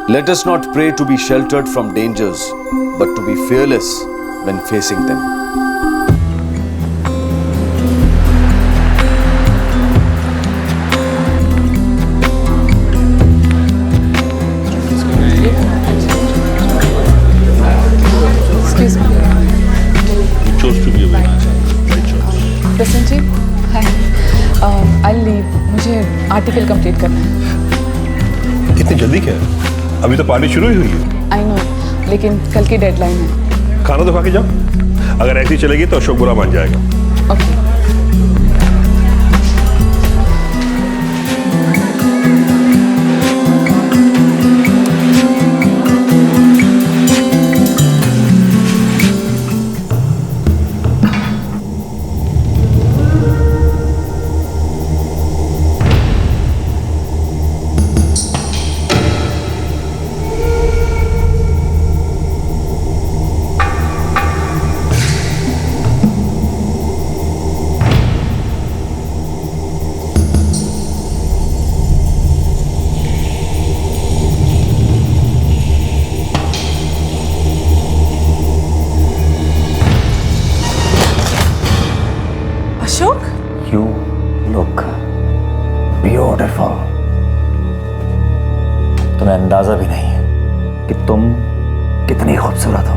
Let us not pray to be sheltered from dangers, but to be fearless when facing them. Excuse me. You chose to be a very right choice. Prasanji, hi. I'll leave. मुझे article complete करना है. इतनी जल्दी क्या है? अभी तो party शुरू ही हुई है. आई नो, लेकिन कल की डेडलाइन है. खाना तो खा के जाओ. अगर ऐसी चलेगी तो अशोक बुरा मान जाएगा. Okay. Ashok, You look beautiful. तुम्हें अंदाजा भी नहीं है कि तुम कितनी खूबसूरत हो.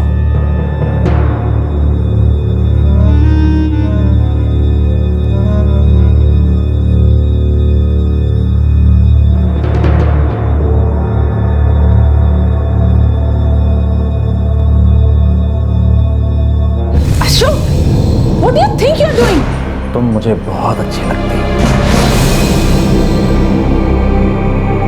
Ashok, what do you think you're doing? तुम मुझे बहुत अच्छी लगती हो.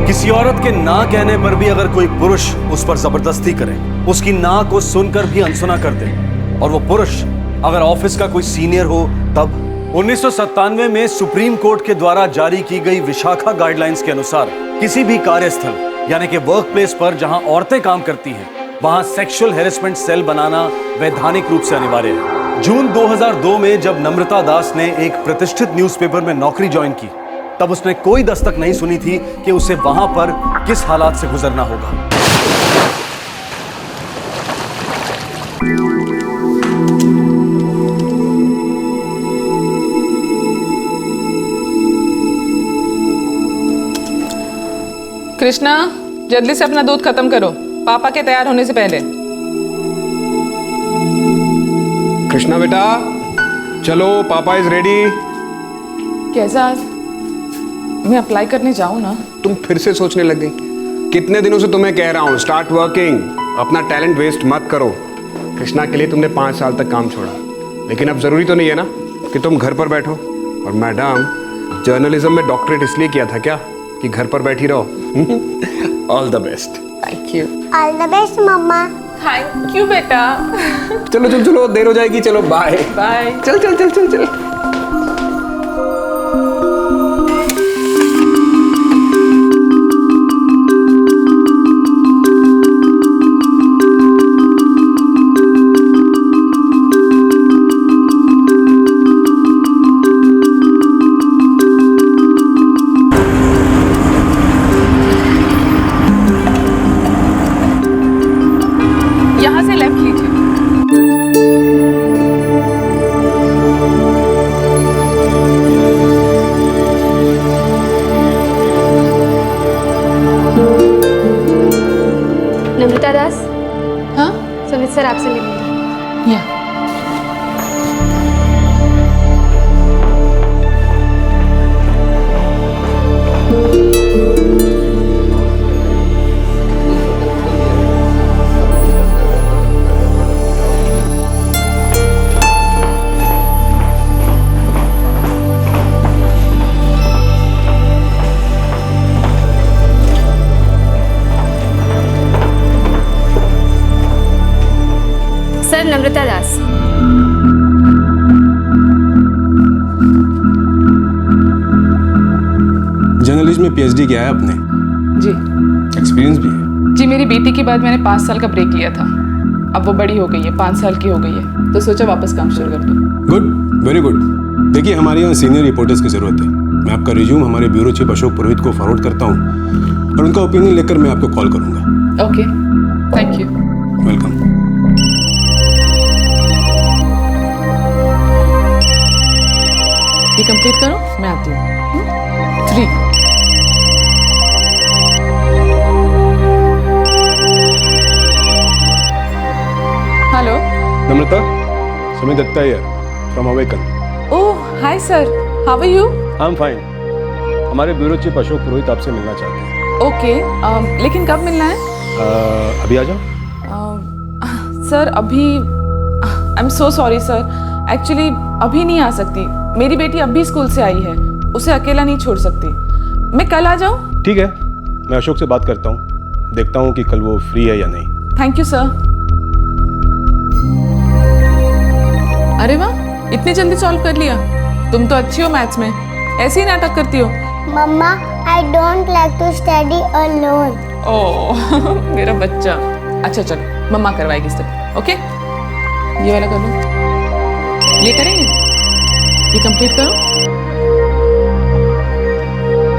किसी औरत के ना कहने पर भी अगर कोई पुरुष उस पर जबरदस्ती करे, उसकी ना को सुनकर भी अनसुना कर दे, और वो पुरुष अगर ऑफिस का कोई सीनियर हो, तब 1997 में सुप्रीम कोर्ट के द्वारा जारी की गई विशाखा गाइडलाइंस के अनुसार किसी भी कार्यस्थल यानी कि वर्क प्लेस पर जहां औरतें काम करती हैं, वहां सेक्सुअल हैरेसमेंट सेल बनाना वैधानिक रूप से अनिवार्य है. जून 2002 में जब नम्रता दास ने एक प्रतिष्ठित न्यूज़पेपर में नौकरी ज्वाइन की, तब उसने कोई दस्तक नहीं सुनी थी कि उसे वहां पर किस हालात से गुजरना होगा. कृष्णा, जल्दी से अपना दूध खत्म करो, पापा के तैयार होने से पहले. कृष्णा बेटा, चलो, पापा इज रेडी. कैसा आज? मैं अप्लाई करने जाऊँ ना? तुम फिर से सोचने लग गई. कितने दिनों से तुम्हें कह रहा हूँ, स्टार्ट वर्किंग. अपना टैलेंट वेस्ट मत करो. कृष्णा के लिए तुमने 5 साल तक काम छोड़ा, लेकिन अब जरूरी तो नहीं है ना कि तुम घर पर बैठो. और मैडम, जर्नलिज्म में डॉक्टरेट इसलिए किया था क्या कि घर पर बैठी रहो. All the best. Thank you. All the best mama. Thank you बेटा. चलो चलो चलो, देर हो जाएगी. चलो बाय बाय. चल चल चल चल चल. यहाँ से लेफ्ट लीजिए. नम्रता दास, हाँ? सुमित सर आपसे मिलेंगे. या. सर, नम्रता दास. जर्नलिज्म में पीएचडी किया है आपने? जी. एक्सपीरियंस भी है? जी, मेरी बेटी के बाद मैंने 5 साल का ब्रेक लिया था. अब वो बड़ी हो गई है, 5 साल की हो गई है, तो सोचा वापस काम शुरू कर दूं. Good, very good. देखिए, हमारे यहाँ सीनियर रिपोर्टर्स की ज़रूरत है. मैं आपका रिज्यूम हमारे ब्यूरो चीफ अशोक पुरोहित को फॉरवर्ड करता हूँ और उनका ओपिनियन लेकर मैं आपको कॉल करूँगा. Okay, thank you. वेलकम। ये कंप्लीट करो, मैं आती हूँ। 3 hello. Namrata, Sumit Dutta here from Awaken. Oh hi sir, how are you? I am fine. हमारे ब्यूरो चीफ अशोक पुरोहित आपसे मिलना चाहते हैं। ओके, लेकिन कब मिलना है? अभी आ जाओ। सर अभी, I am so sorry sir, actually अभी नहीं आ सकती। मेरी बेटी अभी स्कूल से आई है, उसे अकेला नहीं छोड़ सकती। मैं कल आ जाऊँ? ठीक है, मैं अशोक से बात करता हूँ, देखता हूँ कि कल वो फ्री है या नहीं। Thank you sir. अरे वाह, इतनी जल्दी सॉल्व कर लिया। तुम तो अच्छी हो मैथ्स में, ऐसे ही नाटक करती हो। Mamma I don't like to study alone. Oh मेरा बच्चा। अच्छा चलो, मम्मा करवाएगी स्टेप। ओके, ये वाला कर लो। ये करेंगे, ये कंप्लीट करो।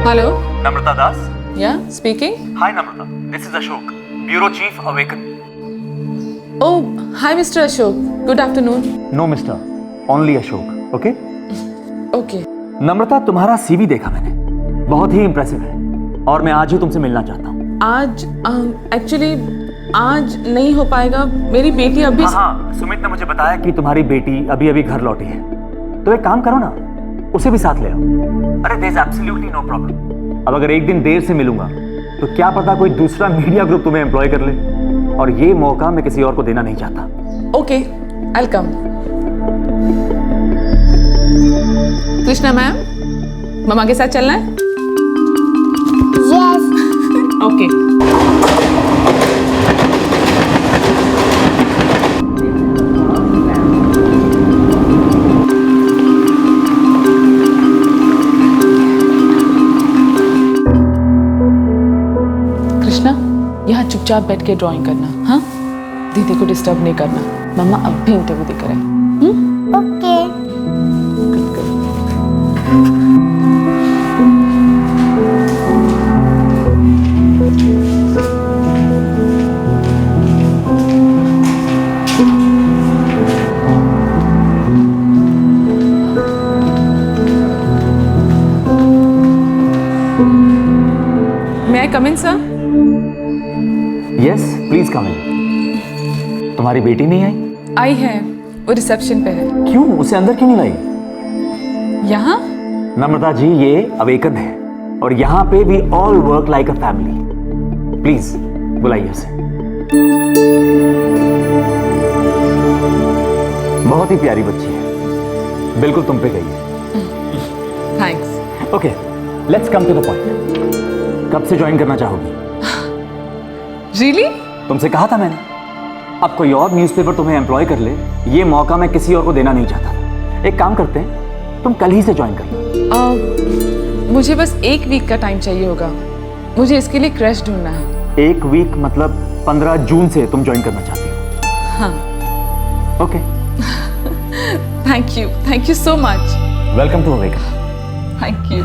Hello, Namrata Das. Yeah speaking. Hi Namrata, this is Ashok, bureau chief Awaken. Oh hi mister Ashok, good afternoon. No mister, only Ashok. Okay okay. Namrata, तुम्हारा सीवी देखा मैंने, बहुत ही इंप्रेसिव है और मैं आज ही तुमसे मिलना चाहता हूँ। आज एक्चुअली आज नहीं हो पाएगा, मेरी बेटी अभी। हाँ, सुमित ने मुझे बताया कि तुम्हारी बेटी अभी अभी घर लौटी है, तो एक काम करो ना, उसे भी साथ ले आओ। अरे there is absolutely no problem. अब अगर एक दिन देर से मिलूंगा तो क्या पता कोई दूसरा मीडिया ग्रुप तुम्हें एम्प्लॉय कर ले, और ये मौका मैं किसी और को देना नहीं चाहता। ओके, आई कम। कृष्णा मैम, मम्मा के साथ चलना है? यस। ओके। कृष्णा, यहाँ चुपचाप बैठ के ड्राइंग करना। हाँ, दीदी को डिस्टर्ब नहीं करना। मम्मा अब भी इंटरव्यू देकर है। Okay. May I come in, sir? Yes please come in. तुम्हारी बेटी नहीं आई? आई है, वो रिसेप्शन पे है। क्यों, उसे अंदर क्यों नहीं लाई? यहाँ? नम्रता जी, ये अवेकन है और यहाँ पे we all work like a family. Please बुलाइए उसे। बहुत ही प्यारी बच्ची है, बिल्कुल तुम पे गई है। Thanks. Okay, let's come to the point. कब से ज्वाइन करना चाहोगी? रियली? तुमसे कहा था मैंने, अब कोई और न्यूज़पेपर तुम्हें एम्प्लॉय कर ले, ये मौका मैं किसी और को देना नहीं चाहता। एक काम करते हैं, तुम कल ही से ज्वाइन कर लो। मुझे बस 1 वीक का टाइम चाहिए होगा, मुझे इसके लिए क्रश ढूंढना है। 1 वीक मतलब 15 जून से तुम ज्वाइन करना चाहती हो? हाँ। Okay, thank you so much. Welcome to Awaken. Thank you.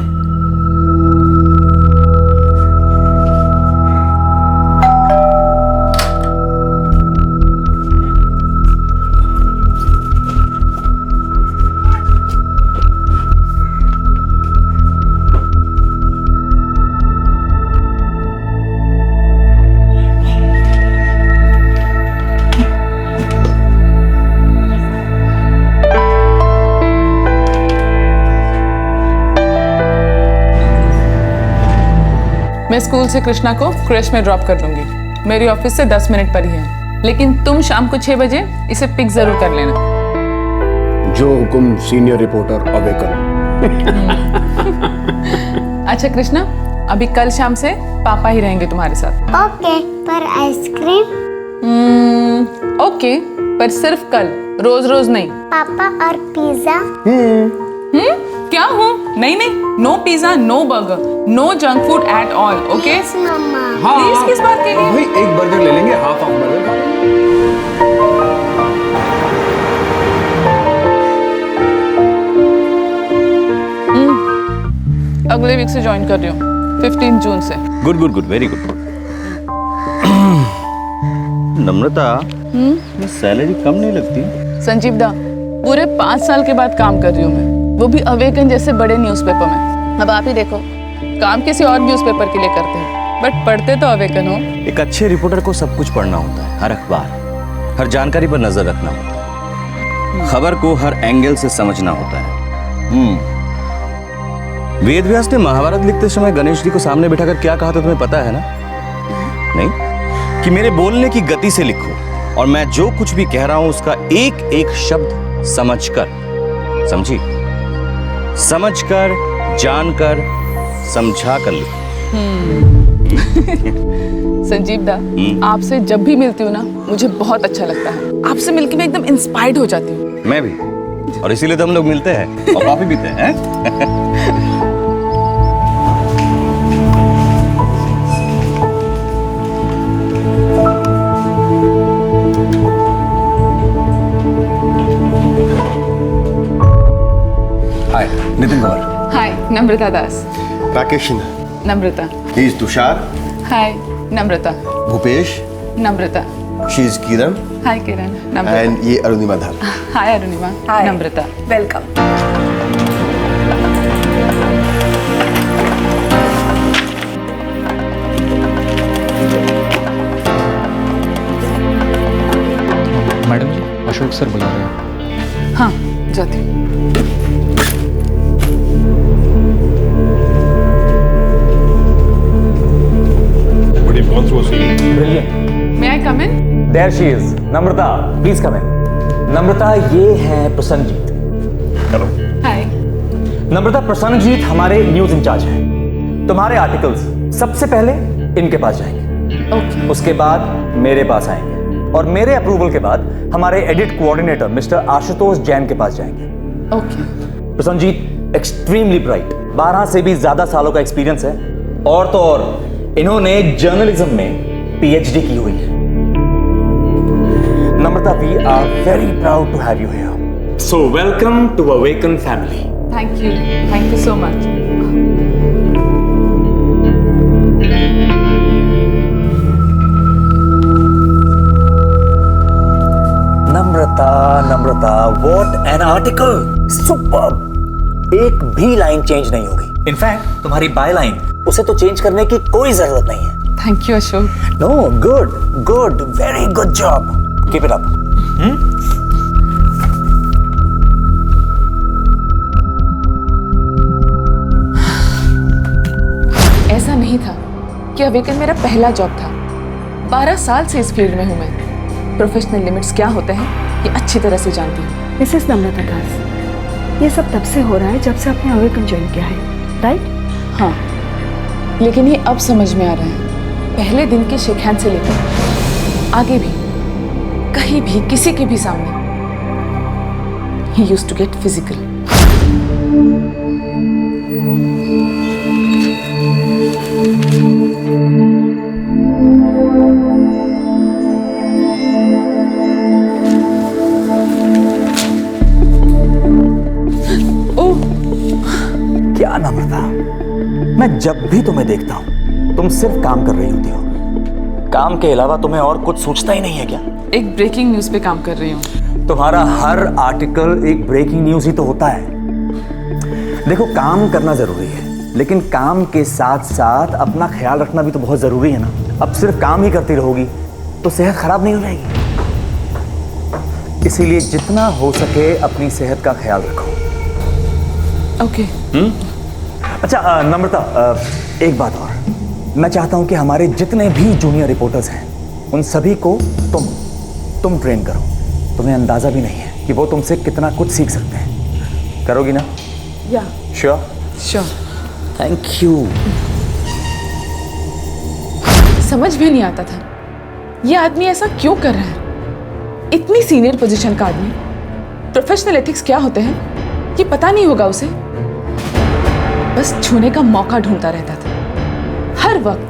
मैं स्कूल से कृष्णा को क्रैश में ड्रॉप कर दूंगी। मेरी ऑफिस से 10 मिनट पर ही है, लेकिन तुम शाम को 6 बजे इसे पिक जरूर कर लेना। जो हुकुम सीनियर रिपोर्टर अवेकन। अच्छा कृष्णा, अभी कल शाम से पापा ही रहेंगे तुम्हारे साथ। ओके, पर आइसक्रीम? ओके, पर सिर्फ कल, रोज रोज नहीं। पापा और पिज्जा? क्या हूँ? नहीं, no pizza, no burger, no junk food at all. Okay yes mama. Please, किस बात के लिए? भाई एक बर्गर ले लेंगे, हाफ बर्गर खा अगले वीक से ज्वाइन कर रही हूँ, 15 जून से। Good good good, very good. Namrata, ये सैलरी कम नहीं लगती? संजीव दा, पूरे 5 साल के बाद काम कर रही हूँ मैं, वो भी अवेकन जैसे बड़े न्यूज़पेपर में। अब आप ही देखो, काम किसी और न्यूज़पेपर के लिए करते हैं, बट पढ़ते तो अवेकन हो। एक अच्छे रिपोर्टर को सब कुछ पढ़ना होता है, हर अखबार, हर जानकारी पर नजर रखना होता है, खबर को हर एंगल से समझना होता है। वेद व्यास ने महाभारत लिखते समय गणेश जी को सामने बिठाकर क्या कहा था तुम्हें पता है ना? नहीं, कि मेरे बोलने की गति से लिखो और मैं जो कुछ भी कह रहा हूं उसका एक एक शब्द समझकर, समझी? समझकर, जानकर, समझा कर लिखो। संजीव दा, आपसे जब भी मिलती हूँ ना, मुझे बहुत अच्छा लगता है। आपसे मिलकर मैं एकदम इंस्पायर्ड हो जाती हूँ। मैं भी, और इसीलिए तो हम लोग मिलते हैं और कॉफी पीते हैं। Hi, Nitin Kumar. Hi, Namrata Das. Rakesh Namrata. He is Tushar. Hi, Namrata. Bhupesh. Namrata. She is Kiran. Hi Kiran. Namrata. And ये Arunima Dhar. Hi Arunima. Namrata. Welcome. Madam ji, Ashok sir बुला रहे हैं। हाँ, जाती हूँ। But you've gone through a CV. Brilliant. May I come in? There she is. Namrata, please come in. Namrata, ये है प्रसन्नजीत। Hello. हाय। नम्रता, प्रसन्नजीत हमारे न्यूज इंचार्ज हैं। तुम्हारे आर्टिकल्स सबसे पहले इनके पास जाएंगे, ओके। उसके बाद मेरे पास आएंगे और मेरे अप्रूवल के बाद हमारे edit coordinator mister Ashutosh Jain के पास जाएंगे। ओके। प्रसन्नजीत एक्सट्रीमली ब्राइट, 12 से भी ज्यादा सालों का एक्सपीरियंस है, और तो और इन्होंने जर्नलिज्म में पीएचडी की हुई है। Namrata, we are very proud to have you here, so welcome to Awaken family. Thank you so much. Namrata, what an article, superb. एक भी लाइन चेंज नहीं होगी। इनफैक्ट तुम्हारी बाय लाइन, उसे तो चेंज करने की कोई जरूरत नहीं है। Thank you Ashok. No, good, very good job, keep it up. ऐसा नहीं था कि अवेकन मेरा पहला जॉब था। 12 साल से इस फील्ड में हूँ मैं। प्रोफेशनल लिमिट्स क्या होते हैं ये अच्छी तरह से जानती हूँ। मिसेस नम्रता दास, ये सब तब से हो रहा है जब से आपने अवेकन ज्वाइन किया है, राइट? हाँ, लेकिन ये अब समझ में आ रहा है। पहले दिन के शेक हैंड से लेकर आगे भी, कहीं भी, किसी के भी सामने ही यूज्ड टू गेट फिजिकल। क्या नम्रता, मैं जब भी तुम्हें देखता हूं तुम सिर्फ काम कर रही होती हो। काम के अलावा तुम्हें और कुछ सोचता ही नहीं है क्या? एक ब्रेकिंग न्यूज़ पे काम कर रही हूँ। तुम्हारा हर आर्टिकल एक ब्रेकिंग न्यूज ही तो होता है। देखो, काम करना जरूरी है, लेकिन काम के साथ साथ अपना ख्याल रखना भी तो बहुत जरूरी है ना। अब सिर्फ काम ही करती रहोगी तो सेहत खराब नहीं हो जाएगी। इसीलिए जितना हो सके अपनी सेहत का ख्याल रखो। ओके। अच्छा नम्रता, एक बात और, मैं चाहता हूं कि हमारे जितने भी जूनियर रिपोर्टर्स हैं उन सभी को तुम ट्रेन करो। तुम्हें अंदाजा भी नहीं है कि वो तुमसे कितना कुछ सीख सकते हैं। करोगी ना? या श्योर? श्योर। Thank you. समझ भी नहीं आता था ये आदमी ऐसा क्यों कर रहा है। इतनी सीनियर पोजीशन का आदमी, प्रोफेशनल एथिक्स क्या होते हैं ये पता नहीं होगा उसे। बस छूने का मौका ढूंढता रहता था हर वक्त।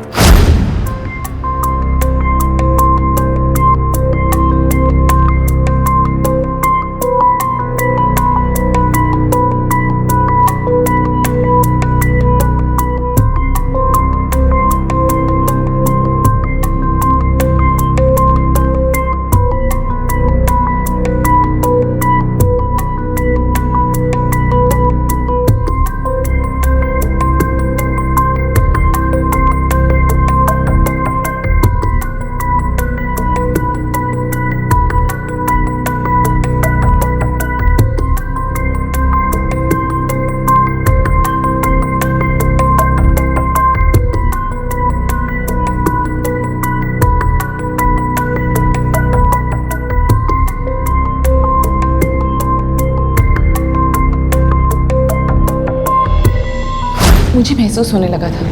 मुझे महसूस होने लगा था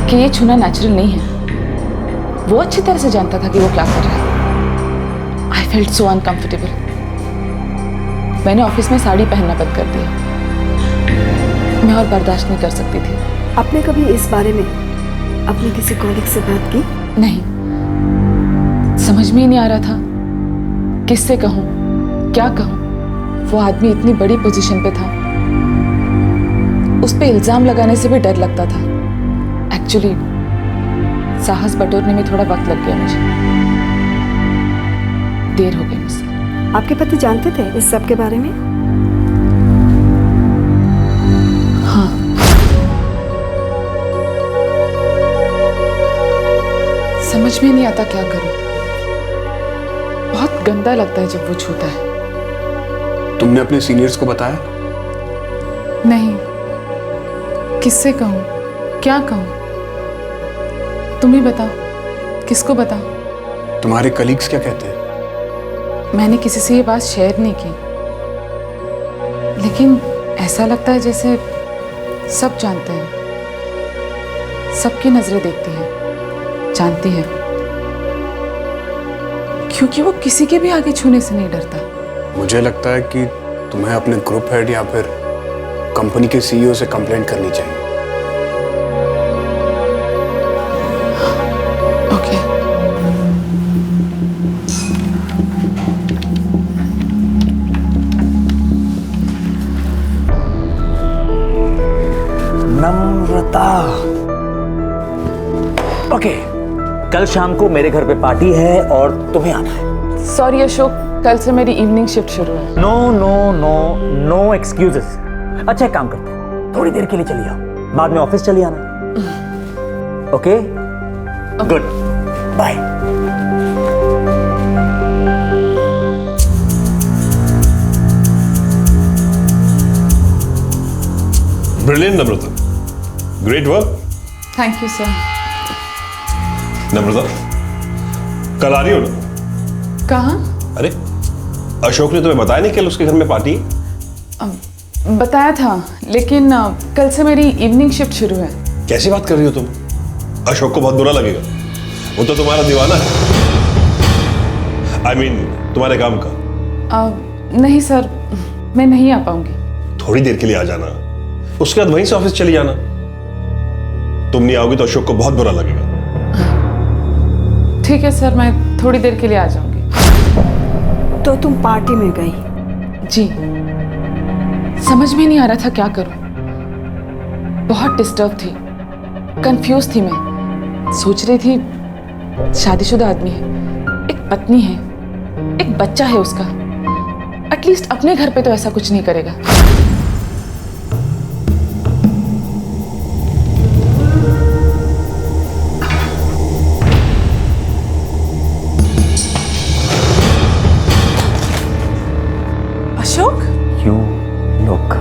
कि ये छूना नेचुरल नहीं है। वो अच्छी तरह से जानता था कि वो क्या कर रहा है। I felt so uncomfortable. मैंने ऑफिस में साड़ी पहनना बंद कर दिया। मैं और बर्दाश्त नहीं कर सकती थी। आपने कभी इस बारे में अपने किसी कॉलीग से बात की? नहीं, समझ में ही नहीं आ रहा था किससे कहूं, क्या कहूं। वो आदमी इतनी बड़ी पोजीशन पे था, उस पे इल्जाम लगाने से भी डर लगता था। एक्चुअली साहस बटोरने में थोड़ा वक्त लग गया मुझे। देर हो गई मुझसे। आपके पति जानते थे इस सब के बारे में? हाँ। समझ में नहीं आता क्या करूं। बहुत गंदा लगता है जब वो छूता है। तुमने अपने सीनियर्स को बताया? नहीं, किससे कहूं, क्या कहूं? तुम ही बताओ, किसको बताओ? तुम्हारे कलीग्स क्या कहते हैं? मैंने किसी से ये बात शेयर नहीं की, लेकिन ऐसा लगता है जैसे सब जानते हैं, सबकी नजरें देखती हैं, जानती हैं, क्योंकि वो किसी के भी आगे छूने से नहीं डरता। मुझे लगता है कि तुम्हें अपने ग्रुप हेड या फिर कंपनी के सीईओ से कंप्लेंट करनी चाहिए। ओके। नम्रता। ओके, कल शाम को मेरे घर पे पार्टी है और तुम्हें आना है। सॉरी अशोक, कल से मेरी इवनिंग शिफ्ट शुरू है। No no no no excuses. अच्छा एक काम करते हैं, थोड़ी देर के लिए चली आओ, बाद में ऑफिस चली आना। Okay, good, bye. Brilliant Namrata, great work. Thank you sir. Namrata, कल आ रही हो ना? कहाँ? अरे अशोक ने तुम्हें बताया नहीं कल उसके घर में पार्टी? बताया था, लेकिन कल से मेरी इवनिंग शिफ्ट शुरू है। कैसी बात कर रही हो तुम? अशोक को बहुत बुरा लगेगा, वो तो तुम्हारा दीवाना है। I mean, तुम्हारे काम का। नहीं सर, मैं नहीं आ पाऊंगी। थोड़ी देर के लिए आ जाना, उसके बाद वहीं से ऑफिस चली जाना। तुम नहीं आओगी तो अशोक को बहुत बुरा लगेगा। ठीक है सर, मैं थोड़ी देर के लिए आ जाऊंगी। तो तुम पार्टी में गई? जी, समझ में नहीं आ रहा था क्या करूं। बहुत डिस्टर्ब थी, कंफ्यूज थी मैं। सोच रही थी शादीशुदा आदमी है, एक पत्नी है, एक बच्चा है उसका। एटलीस्ट अपने घर पे तो ऐसा कुछ नहीं करेगा। Ashok, You look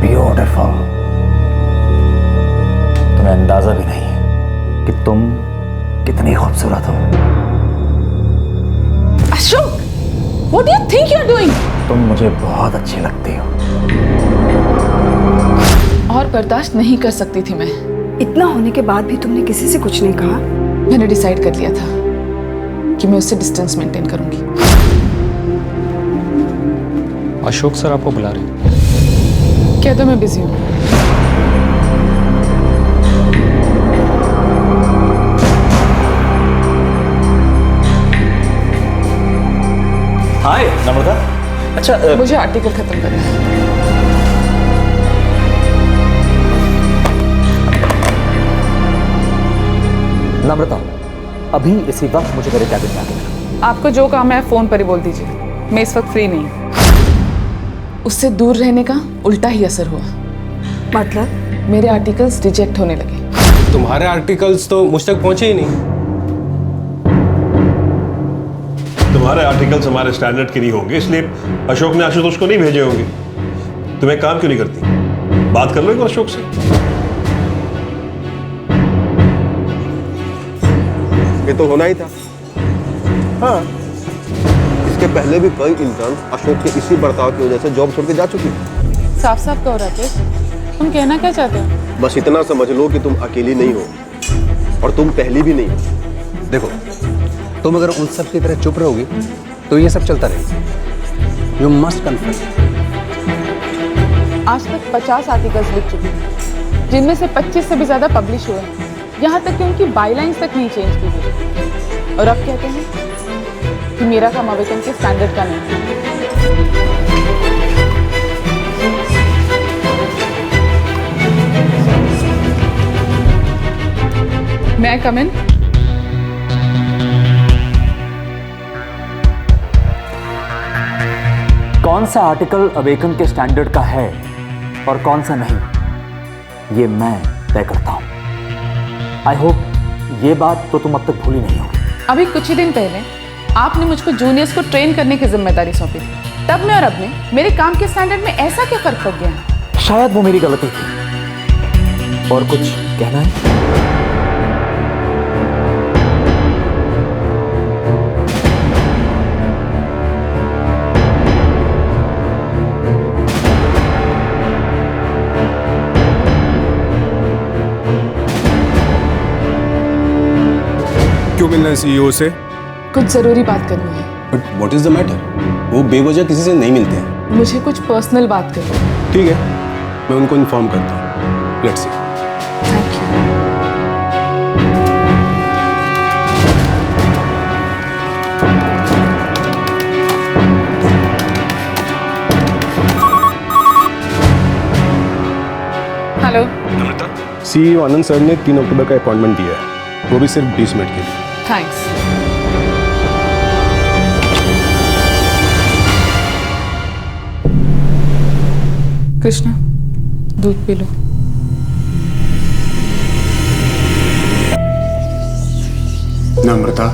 beautiful. तुम्हें अंदाजा भी नहीं है कि तुम कितनी खूबसूरत हो। Ashok, what do you think you're doing? तुम मुझे बहुत अच्छी लगती हो। और बर्दाश्त नहीं कर सकती थी मैं। इतना होने के बाद भी तुमने किसी से कुछ नहीं कहा? मैंने डिसाइड कर लिया था कि मैं उससे डिस्टेंस मेंटेन करूंगी। अशोक सर आपको बुला रहे हैं। कह दो मैं बिजी हूँ। हाय नम्रता। अच्छा मुझे आर्टिकल खत्म करना है। नम्रता, अभी इसी वक्त मुझे मेरे कैबिन में आके मिलो। आपको जो काम है फोन पर ही बोल दीजिए, मैं इस वक्त फ्री नहीं। उससे दूर रहने का उल्टा ही असर हुआ। मतलब? मेरे आर्टिकल्स रिजेक्ट होने लगे। तुम्हारे आर्टिकल्स तो मुझ तक पहुंचे ही नहीं। तुम्हारे आर्टिकल्स हमारे स्टैंडर्ड के नहीं होंगे, इसलिए अशोक ने आशुतोष को नहीं भेजे होंगे। तुम एक काम क्यों नहीं करती, बात कर लो एक बार अशोक से। ये तो होना ही था। हाँ, इसके पहले भी कई इंटर्न अशोक के इसी बर्ताव की वजह से जॉब छोड़ के जा चुकी हैं। साफ साफ कहो राकेश, तुम कहना क्या चाहते हो? बस इतना समझ लो कि तुम अकेली नहीं हो और तुम पहली भी नहीं हो। देखो, तुम अगर उन सब की तरह चुप रहोगी तो ये सब चलता रहेगा। You must confess. आज तक 50 आर्टिकल्स लिख चुकी हूँ, जिनमें से 25 से भी ज्यादा पब्लिश हुए हैं। यहाँ तक कि उनकी बायलाइंस तक नहीं चेंज की गई। और अब कहते हैं कि मेरा काम अवेकन के स्टैंडर्ड का नहीं है। May I come in? कौन सा आर्टिकल अवेकन के स्टैंडर्ड का है और कौन सा नहीं, ये मैं तय करता हूं। आई होप ये बात तो तुम अब तक भूली नहीं होगी। अभी कुछ ही दिन पहले आपने मुझको जूनियर्स को ट्रेन करने की जिम्मेदारी सौंपी थी। तब में और अब में मेरे काम के स्टैंडर्ड में ऐसा क्या फर्क पड़ गया है? शायद वो मेरी गलती थी। और कुछ कहना है? क्यों मिलना है सीईओ से? कुछ जरूरी बात करनी है। But what is the matter? वो बेवजह किसी से नहीं मिलते हैं। मुझे कुछ पर्सनल बात करनी है। ठीक है, मैं उनको इन्फॉर्म करता हूँ। Let's see. Thank you. Hello. CEO Anand sir ने 3 अक्टूबर का अपॉइंटमेंट दिया है, वो भी सिर्फ 20 मिनट के लिए। थैंक्स। कृष्णा, दूध पी लो। नम्रता,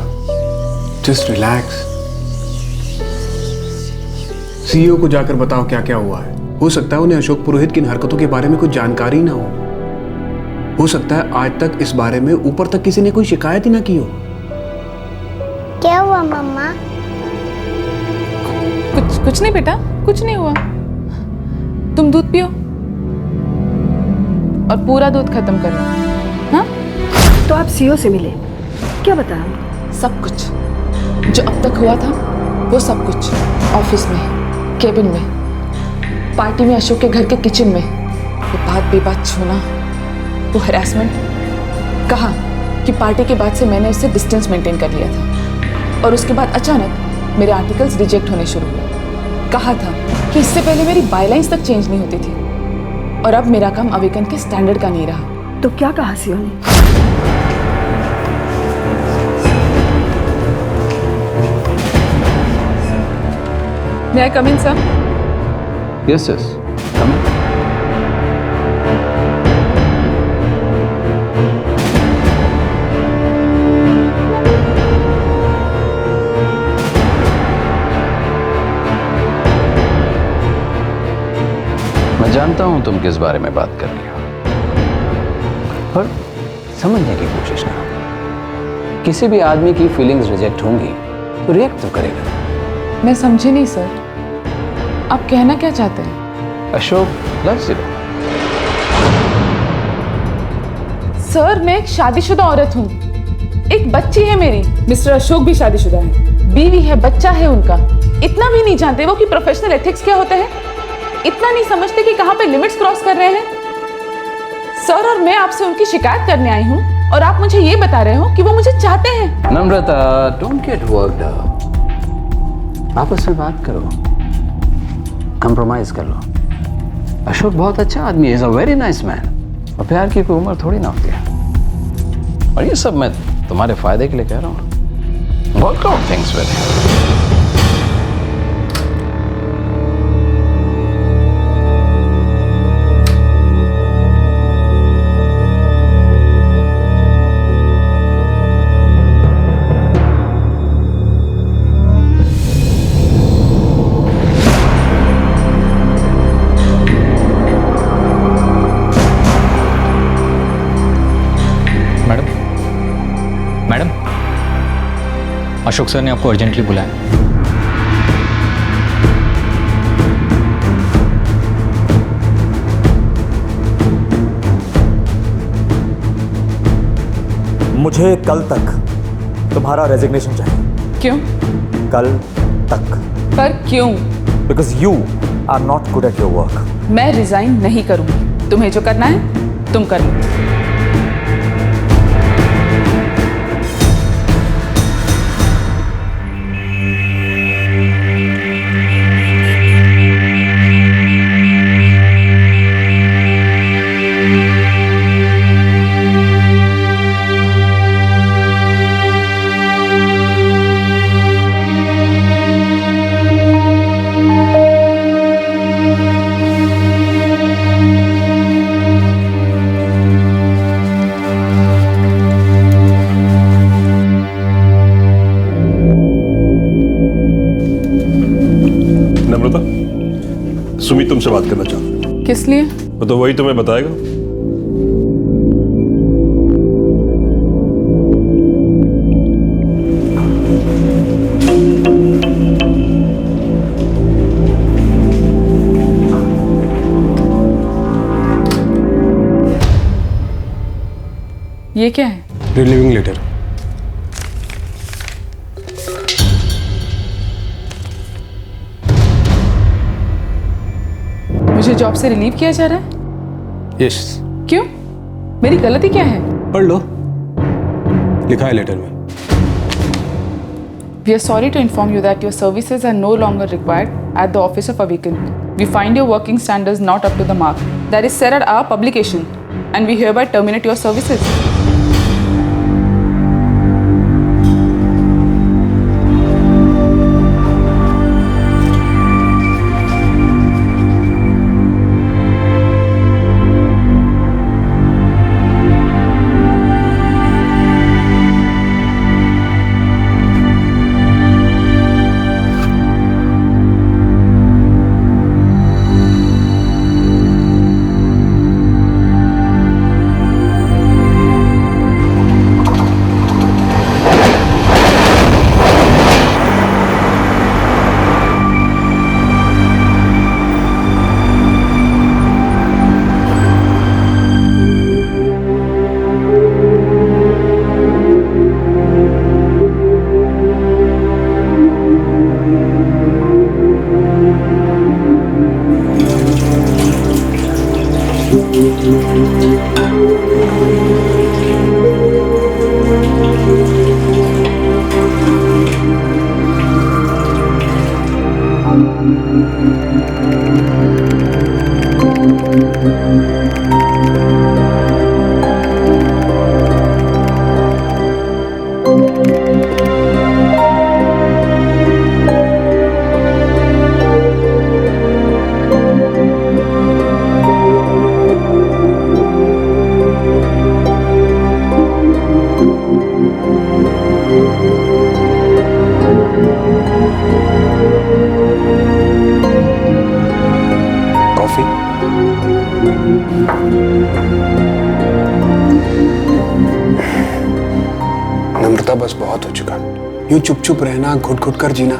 जस्ट रिलैक्स। सीईओ को जाकर बताओ क्या क्या हुआ है। हो सकता है उन्हें अशोक पुरोहित की इन हरकतों के बारे में कुछ जानकारी ना हो सकता है आज तक इस बारे में ऊपर तक किसी ने कोई शिकायत ही ना की हो। क्या हुआ मम्मा? कुछ नहीं बेटा, कुछ नहीं हुआ। तुम दूध पियो और पूरा दूध खत्म कर लो। हाँ? तो आप सीईओ से मिले, क्या बताया? सब कुछ जो अब तक हुआ था वो सब कुछ, ऑफिस में, केबिन में, पार्टी में, अशोक के घर के किचन में, वो बात बेबात छूना, वो हैरेसमेंट। कहा कि पार्टी के बाद से मैंने उससे डिस्टेंस मेंटेन कर लिया था और उसके बाद अचानक मेरे आर्टिकल्स रिजेक्ट होने शुरू हुए। कहा था कि इससे पहले मेरी बायलाइंस तक चेंज नहीं होती थी और अब मेरा काम अवेकन के स्टैंडर्ड का नहीं रहा। तो क्या कहा सीईओ ने? May I come in, sir? Yes yes, come in. मैं जानता हूं तुम किस बारे में बात कर रही हो, पर समझने की कोशिश करो। किसी भी आदमी की फीलिंग्स रिजेक्ट होंगी तो रिएक्ट तो करेगा। मैं समझी नहीं सर, आप कहना क्या चाहते हैं? Ashok loves you. सर मैं एक शादीशुदा औरत हूँ, एक बच्ची है मेरी। मिस्टर अशोक भी शादीशुदा है, बीवी है, बच्चा है उनका। इतना भी नहीं जानते वो कि प्रोफेशनल एथिक्स क्या होता है? इतना नहीं समझते कि कहाँ पे लिमिट्स क्रॉस कर रहे हैं? सर और मैं आपसे उनकी शिकायत करने आई हूँ और आप मुझे ये बता रहे हो कि वो मुझे चाहते हैं। नम्रता, डोंट गेट वर्क्ड अप। आपस में बात करो, कंप्रोमाइज कर लो। अशोक बहुत अच्छा आदमी है, is a very nice man. और प्यार की कोई उम्र थोड़ी ना होती है। और ये सब मैं तुम्हारे फायदे के लिए कह रहा हूँ। Work out things with him. Madam, Ashok sir ने आपको अर्जेंटली बुलाया। मुझे कल तक तुम्हारा रेजिग्नेशन चाहिए। क्यों? कल तक। पर क्यों? Because you are not good at your work. मैं रिजाइन नहीं करूंगी। तुम्हें जो करना है तुम कर लो। नम्रता, सुमित तुमसे बात करना चाहता है। किस लिए? वो तो वही तुम्हें बताएगा। ये क्या है? Relieving letter. मुझे जॉब से रिलीव किया जा रहा है? यस। क्यों? मेरी गलती क्या है? पढ़ लो, लिखा है लेटर में। We are sorry to inform you that your services are no longer required at the office of Awaken. We find your working standards not up to the mark. That is said at our publication, and we hereby terminate your services. नम्रता, बस बहुत हो चुका। यूं चुप चुप रहना, घुट घुट कर जीना,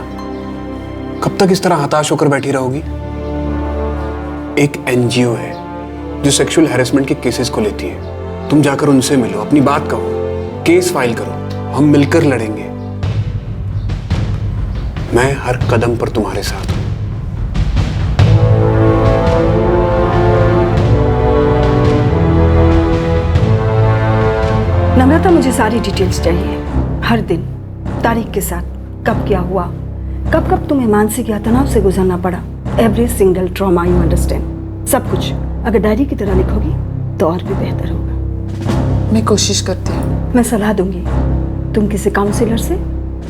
कब तक इस तरह हताश होकर बैठी रहोगी? एक एनजीओ है जो सेक्सुअल हैरेसमेंट के केसेस को लेती है। तुम जाकर उनसे मिलो, अपनी बात कहो, केस फाइल करो, हम मिलकर लड़ेंगे। मैं हर कदम पर तुम्हारे साथ हूं। नम्रता, मुझे सारी डिटेल्स चाहिए, हर दिन तारीख के साथ, कब क्या हुआ, कब कब तुम्हें मानसिक या तनाव से गुजरना पड़ा, every single trauma, you understand, सब कुछ। अगर डायरी की तरह लिखोगी तो और भी बेहतर होगा। मैं कोशिश करती हूँ। मैं सलाह दूंगी, तुम किसी काउंसलर से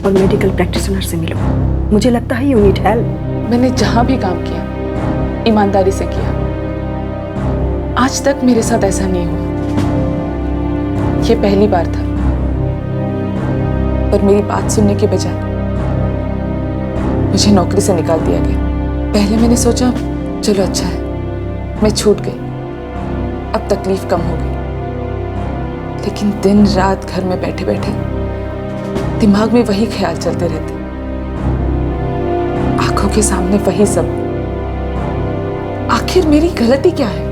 और मेडिकल प्रैक्टिशनर से मिलो। मुझे लगता है यू नीड हेल्प। मैंने जहाँ भी काम किया ईमानदारी से किया, आज तक मेरे साथ ऐसा नहीं हुआ। ये पहली बार था, पर मेरी बात सुनने के बजाय मुझे नौकरी से निकाल दिया गया। पहले मैंने सोचा चलो अच्छा है, मैं छूट गई, अब तकलीफ कम हो गई। लेकिन दिन रात घर में बैठे बैठे दिमाग में वही ख्याल चलते रहते, आंखों के सामने वही सब। आखिर मेरी गलती क्या है?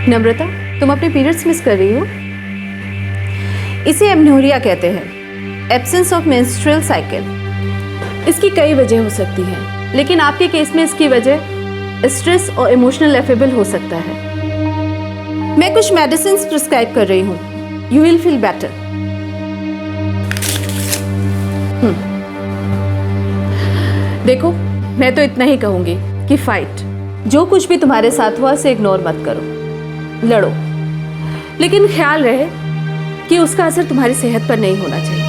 नम्रता, तुम अपने पीरियड्स मिस कर रही हो? इसे एमनोरिया कहते हैं, एब्सेंस ऑफ मेंस्ट्रुअल साइकिल। इसकी कई वजह हो सकती हैं, लेकिन आपके केस में इसकी वजह स्ट्रेस और इमोशनल एफेबल हो सकता है। मैं कुछ मेडिसिन प्रिस्क्राइब कर रही हूँ, यू विल फील बेटर। देखो, मैं तो इतना ही कहूंगी कि फाइट, जो कुछ भी तुम्हारे साथ हुआ उसे इग्नोर मत करो, लड़ो, लेकिन ख्याल रहे कि उसका असर तुम्हारी सेहत पर नहीं होना चाहिए।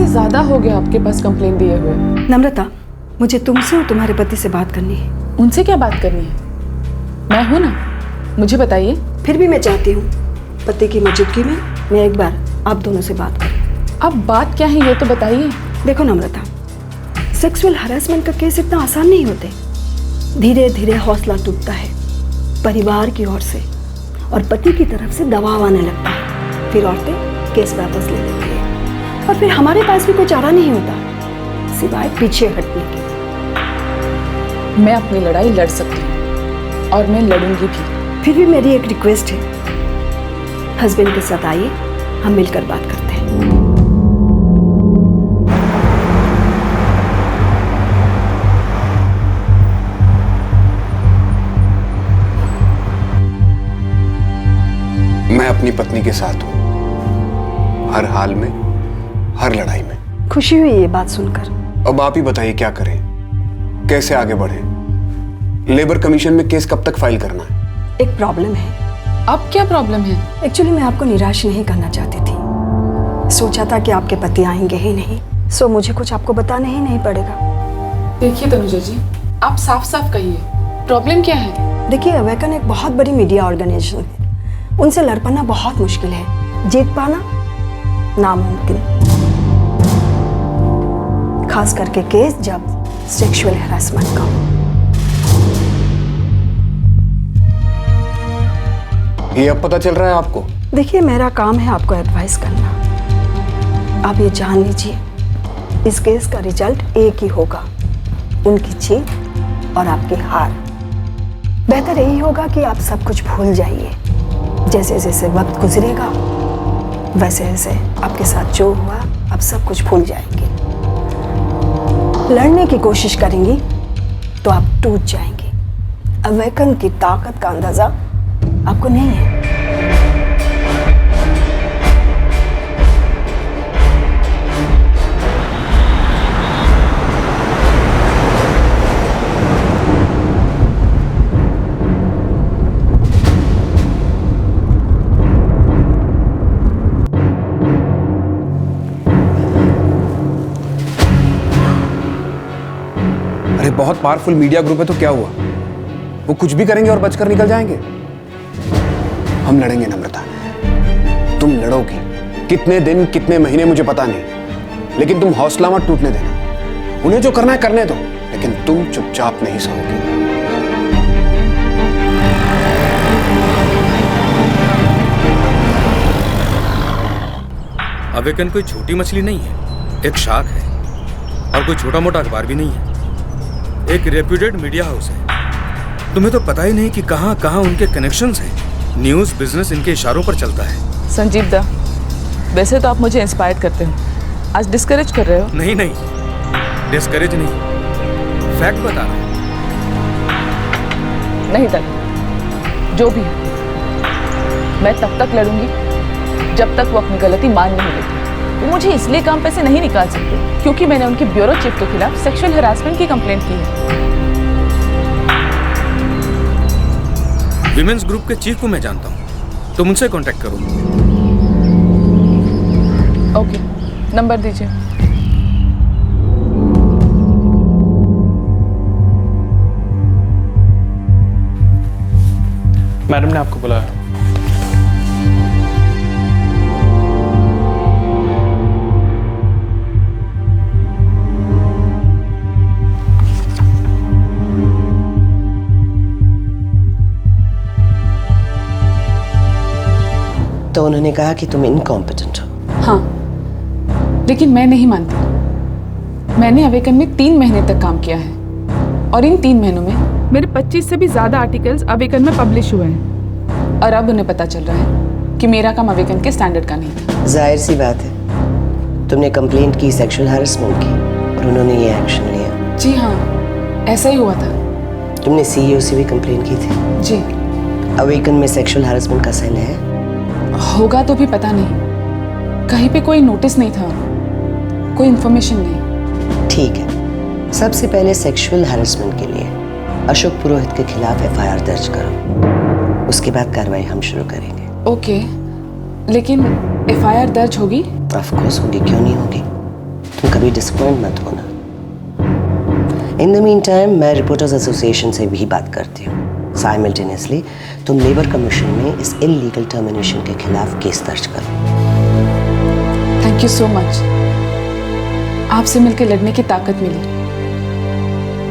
ज्यादा हो गया आपके पास कंप्लेंट दिए हुए। नम्रता, मुझे तुमसे और तुम्हारे पति से बात करनी है। उनसे क्या बात करनी है? मैं हूं ना, मुझे बताइए। फिर भी मैं चाहती हूँ पति की मौजूदगी में मैं एक बार आप दोनों से बात करूँ। अब बात क्या है ये तो बताइए। देखो नम्रता, सेक्सुअल हरासमेंट का केस इतना आसान नहीं होते। धीरे धीरे हौसला टूटता है परिवार की ओर से और पति की तरफ से दबाव आने लगता है। फिर औरतें केस वापस ले लेती है और फिर हमारे पास भी कोई चारा नहीं होता सिवाय पीछे हटने के। मैं अपनी लड़ाई लड़ सकती हूँ और मैं लड़ूंगी भी। फिर भी मेरी एक रिक्वेस्ट है, हस्बैंड के साथ आइए, हम मिलकर बात करते हैं। मैं अपनी पत्नी के साथ हूं, हर हाल में, हर लड़ाई में। खुशी हुई ये बात सुनकर। अब आप ही बताइए क्या करें, कैसे आगे बढ़ें? लेबर कमीशन में केस कब तक फाइल करना है? एक प्रॉब्लम है। अब क्या प्रॉब्लम है? एक्चुअली मैं आपको निराश नहीं करना चाहती थी। सोचा था कि आपके पति आएंगे ही नहीं, सो मुझे कुछ आपको बताना ही नहीं पड़ेगा। देखिए तनुजा जी, आप साफ साफ कहिए, प्रॉब्लम क्या है? देखिए, अवेकन एक बहुत बड़ी मीडिया ऑर्गेनाइजेशन है, उनसे लड़ पाना बहुत मुश्किल है, जीत पाना नामुमकिन, खास करके केस जब सेक्सुअल हैरेसमेंट का हो। ये अब पता चल रहा है आपको? देखिए, मेरा काम है आपको एडवाइस करना। आप ये जान लीजिए, इस केस का रिजल्ट एक ही होगा, उनकी जीत और आपकी हार। बेहतर यही होगा कि आप सब कुछ भूल जाइए। जैसे जैसे वक्त गुजरेगा वैसे वैसे आपके साथ जो हुआ आप सब कुछ भूल जाएंगे। लड़ने की कोशिश करेंगी तो आप टूट जाएंगे। अवेकन की ताकत का अंदाजा आपको नहीं है। अरे बहुत पावरफुल मीडिया ग्रुप है तो क्या हुआ, वो कुछ भी करेंगे और बचकर निकल जाएंगे। हम लड़ेंगे नम्रता, तुम लड़ोगी। कितने दिन कितने महीने मुझे पता नहीं, लेकिन तुम हौसला मत टूटने देना। उन्हें जो करना है करने दो, लेकिन तुम चुपचाप नहीं सोओगी। अवेकन कोई छोटी मछली नहीं है, एक शार्क है, और कोई छोटा मोटा अखबार भी नहीं है, एक रेप्यूटेड मीडिया हाउस है। तुम्हें तो पता ही नहीं कि कहां कहां उनके कनेक्शंस हैं। न्यूज़ बिजनेस इनके इशारों पर चलता है। संजीव दा, वैसे तो आप मुझे इंस्पायर करते हो, आज डिस्करेज कर रहे हो? नहीं नहीं, डिस्करेज नहीं, फैक्ट बता रहा हूं। नहीं दादा, जो भी है मैं तब तक लड़ूंगी जब तक वो अपनी गलती मान नहीं लेती। वो मुझे इसलिए काम पे से नहीं निकाल सकते क्योंकि मैंने उनकी ब्यूरो चीफ के खिलाफ सेक्सुअल हैरेसमेंट की कंप्लेंट की है। विमेंस ग्रुप के चीफ को मैं जानता हूँ, तुम उनसे कांटेक्ट करो। ओके, नंबर दीजिए। मैडम ने आपको बुलाया। तो उन्होंने कहा कि तुम इनकॉम्पिटेंट हो। हाँ, लेकिन मैं नहीं मानती। मैंने अवेकन में 3 महीने तक काम किया है और इन 3 महीनों में मेरे 25 से भी ज्यादा आर्टिकल्स अवेकन में पब्लिश हुए हैं और अब उन्हें पता चल रहा है कि मेरा काम अवेकन के स्टैंडर्ड का नहीं था। जाहिर सी बात है, तुमने कंप्लेंट की सेक्सुअल हैरेसमेंट की और उन्होंने ये एक्शन लिया। जी हाँ, ऐसा ही हुआ था। तुमने सीईओ से भी कंप्लेंट की थी? जी। अवेकन में सेक्सुअल हैरेसमेंट का सेल है? होगा तो भी पता नहीं, कहीं पे कोई नोटिस नहीं था, कोई इन्फॉर्मेशन नहीं। ठीक है, सबसे पहले सेक्सुअल हैरेसमेंट के लिए अशोक पुरोहित के खिलाफ एफआईआर दर्ज करो, उसके बाद कार्रवाई हम शुरू करेंगे। ओके, लेकिन एफआईआर दर्ज होगी? ऑफ कोर्स होगी, क्यों नहीं होगी। तुम कभी डिसअपॉइंट मत होना। इन द मीन टाइम मैं रिपोर्टर्स एसोसिएशन से भी बात करती हूँ। साइमल्टेनियसली तुम लेबर कमीशन में इस इलीगल टर्मिनेशन के खिलाफ केस दर्ज करो। थैंक यू सो मच, आपसे मिलकर लड़ने की ताकत मिली,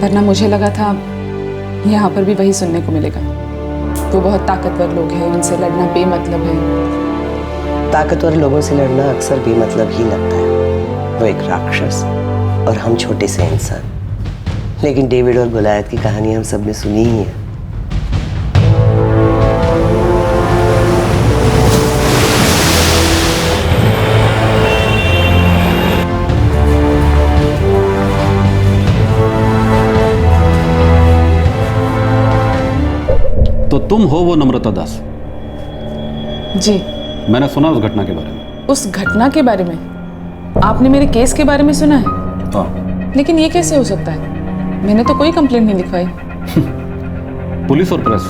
वरना मुझे लगा था यहाँ पर भी वही सुनने को मिलेगा। वो बहुत ताकतवर लोग हैं, उनसे लड़ना बेमतलब है। ताकतवर लोगों से लड़ना अक्सर बेमतलब ही लगता है। वो एक राक्षस और हम छोटे से इंसान। लेकिन डेविड और गोलायत की कहानी हम सब ने सुनी ही है। तो तुम हो वो नम्रता दास? जी। मैंने सुना उस घटना के बारे में। उस घटना के बारे में? आपने मेरे केस के बारे में सुना है? हाँ। लेकिन ये कैसे हो सकता है? मैंने तो कोई कंप्लेंट नहीं लिखवाई। पुलिस और प्रेस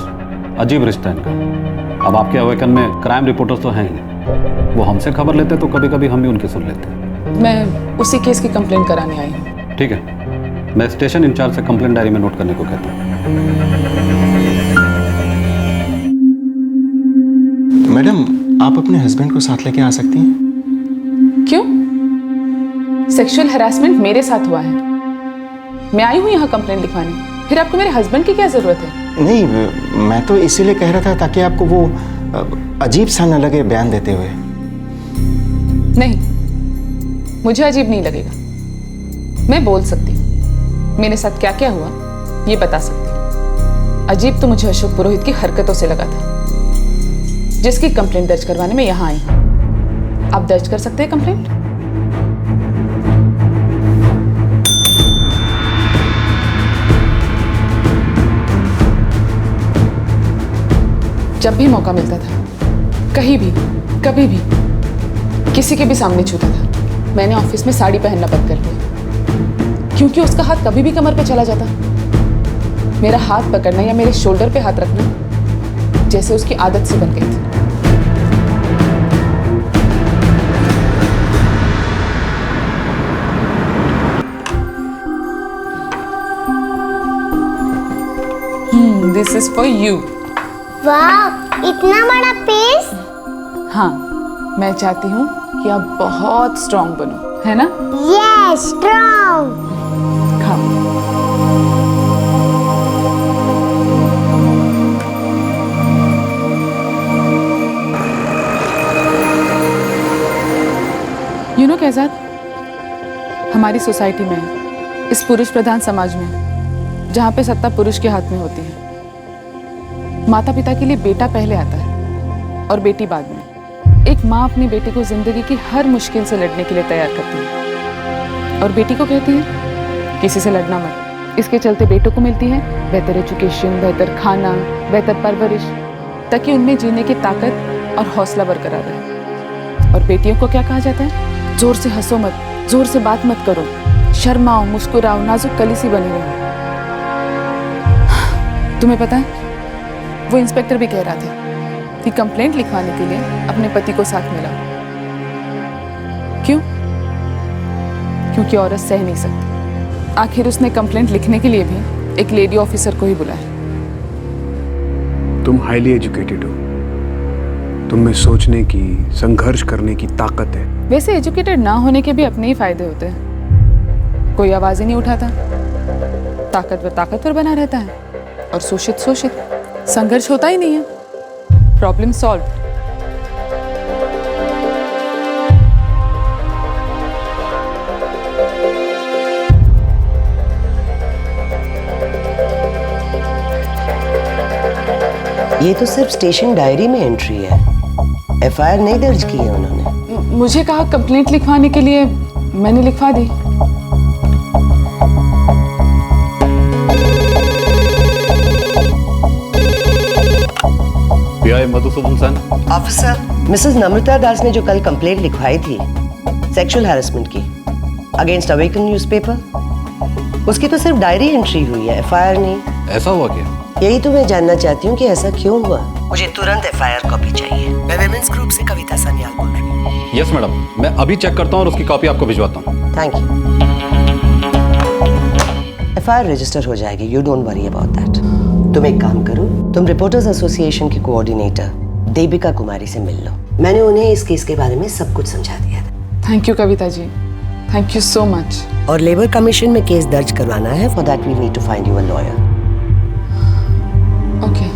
अजीब रिश्ता है इनका। अब आपके अवेकन में क्राइम रिपोर्टर्स तो हैं ही, वो हमसे खबर लेते तो कभी कभी हम भी उनकी सुन लेते। मैं उसी केस की कंप्लेंट कराने आई हूँ। ठीक है, मैं स्टेशन इंचार्ज से कंप्लेंट डायरी में नोट करने को कहता हूँ। मैडम, आप अपने हस्बैंड को साथ लेके आ सकती हैं? क्यों? सेक्सुअल हैरेसमेंट मेरे साथ हुआ है, मैं आई हूँ यहाँ कंप्लेंट लिखवाने, फिर आपको मेरे हस्बैंड की क्या जरूरत है? नहीं, मैं तो इसीलिए कह रहा था ताकि आपको वो अजीब सा न लगे बयान देते हुए। नहीं, मुझे अजीब नहीं लगेगा। मैं बोल सकती हूँ, मेरे साथ क्या क्या हुआ ये बता सकती हूँ। अजीब तो मुझे अशोक पुरोहित की हरकतों से लगा था, जिसकी कंप्लेंट दर्ज करवाने में यहाँ आई हूँ। आप दर्ज कर सकते हैं कंप्लेंट? जब भी मौका मिलता था, कहीं भी, कभी भी, किसी के भी सामने छूता था, मैंने ऑफिस में साड़ी पहनना बंद कर दिया, क्योंकि उसका हाथ कभी भी कमर पे चला जाता। मेरा हाथ पकड़ना या मेरे शोल्डर पे हाथ रखना जैसे उसकी आदत सी बन गई थी। This is for you. वाह, इतना बड़ा पीस। हाँ, मैं चाहती हूँ कि आप बहुत स्ट्रांग बनो, है ना? Yes, strong. खाओ। यू नो कैजाद, हमारी सोसाइटी में, इस पुरुष प्रधान समाज में, जहाँ पे सत्ता पुरुष के हाथ में होती है, माता पिता के लिए बेटा पहले आता है और बेटी बाद में। एक माँ अपनी बेटी को जिंदगी की हर मुश्किल से लड़ने के लिए तैयार करती है और बेटी को कहती है किसी से लड़ना मत। इसके चलते बेटों को मिलती है बेहतर एजुकेशन, बेहतर खाना, बेहतर परवरिश, ताकि उनमें जीने की ताकत और हौसला बरकरार रहे। और बेटियों को क्या कहा जाता है? जोर से हंसो मत, जोर से बात मत करो, शर्माओ, मुस्कुराओ, नाजुक कली सी बनी रहो। तुम्हें पता है, वो इंस्पेक्टर भी कह रहा था कि कंप्लेंट लिखवाने के लिए अपने पति को साथ मिला। क्यों? क्योंकि औरत सह नहीं सकती। आखिर उसने कंप्लेंट लिखने के लिए भी एक लेडी ऑफिसर को ही बुलाया। तुम हाईली एजुकेटेड हो, तुम में सोचने की, संघर्ष करने की ताकत है। वैसे एजुकेटेड ना होने के भी अपने ही फायदे होते हैं। कोई आवाज ही नहीं उठाता, ताकतवर बना रहता है, और शोषित संघर्ष होता ही नहीं है। Problem solve. ये तो सिर्फ स्टेशन डायरी में एंट्री है, एफआईआर नहीं दर्ज की है उन्होंने। मुझे कहा कंप्लेंट लिखवाने के लिए, मैंने लिखवा दी। मधुसूदन सन। ऑफिसर, मिसेस नम्रता दास ने जो कल कंप्लेंट लिखवाई थी सेक्सुअल हैरेसमेंट की अगेंस्ट अवेकन न्यूज़पेपर, उसकी तो सिर्फ डायरी एंट्री हुई है, एफआईआर नहीं। ऐसा हुआ क्या? यही तो मैं जानना चाहती हूँ कि ऐसा क्यों हुआ। मुझे तुरंत एफआईआर कॉपी चाहिए। मैं विमेंस ग्रुप से कविता सन्याल बोल रही हूँ। यस मैडम, मैं अभी चेक करता हूँ और उसकी कॉपी आपको भिजवाता हूँ। Thank you. एफआईआर रजिस्टर हो जाएगी, you don't worry about that. तुम एक काम करो, तुम रिपोर्टर्स एसोसिएशन की कोऑर्डिनेटर देविका कुमारी से मिल लो। मैंने उन्हें इस केस के बारे में सब कुछ समझा दिया था। Thank you Kavita ji, thank you so much. और लेबर कमीशन में केस दर्ज करवाना है, for that we need to find you a lawyer. Okay.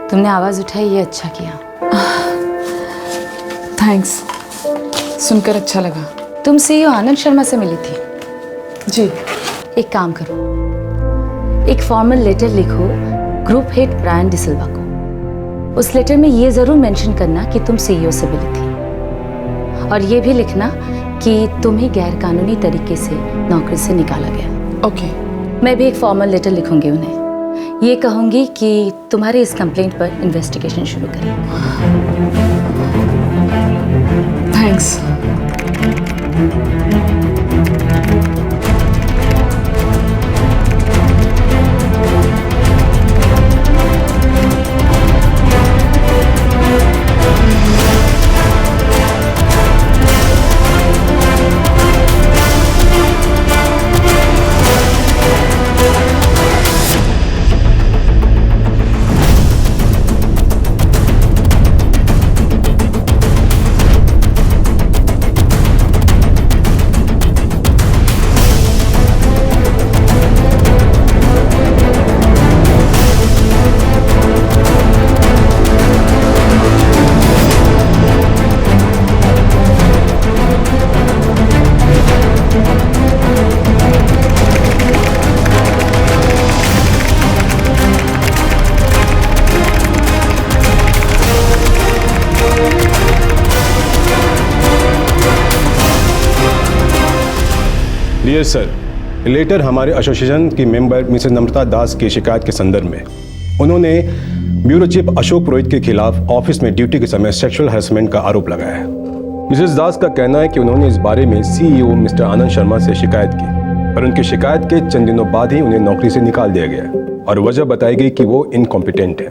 तुमने आवाज उठाई, ये अच्छा किया। थैंक्स, सुनकर अच्छा लगा। तुम सीईओ आनंद शर्मा से मिली थी? जी। एक काम करो, एक फॉर्मल लेटर लिखो ग्रुप हेड ब्रायन डिसिल्वा को। उस लेटर में ये जरूर मेंशन करना कि तुम सीईओ से मिली थी, और ये भी लिखना कि तुम्हें गैर कानूनी तरीके से नौकरी से निकाला गया। ओके। मैं भी एक फॉर्मल लेटर लिखूंगी उन्हें। ये कहूंगी कि तुम्हारे इस कंप्लेंट पर इन्वेस्टिगेशन शुरू करें। थैंक्स। डियर सर, लेटर हमारे एसोसिएशन की मेंबर मिसेस नम्रता दास की शिकायत के संदर्भ में उन्होंने ब्यूरो चीफ अशोक पुरोहित के खिलाफ ऑफिस में ड्यूटी के समय सेक्सुअल हैरेसमेंट का आरोप लगाया है। मिसेस दास का कहना है कि उन्होंने इस बारे में सीईओ मिस्टर आनंद शर्मा से शिकायत की, पर उनकी शिकायत के चंद दिनों बाद ही उन्हें नौकरी से निकाल दिया गया और वजह बताई गई कि वो इनकॉम्पिटेंट है।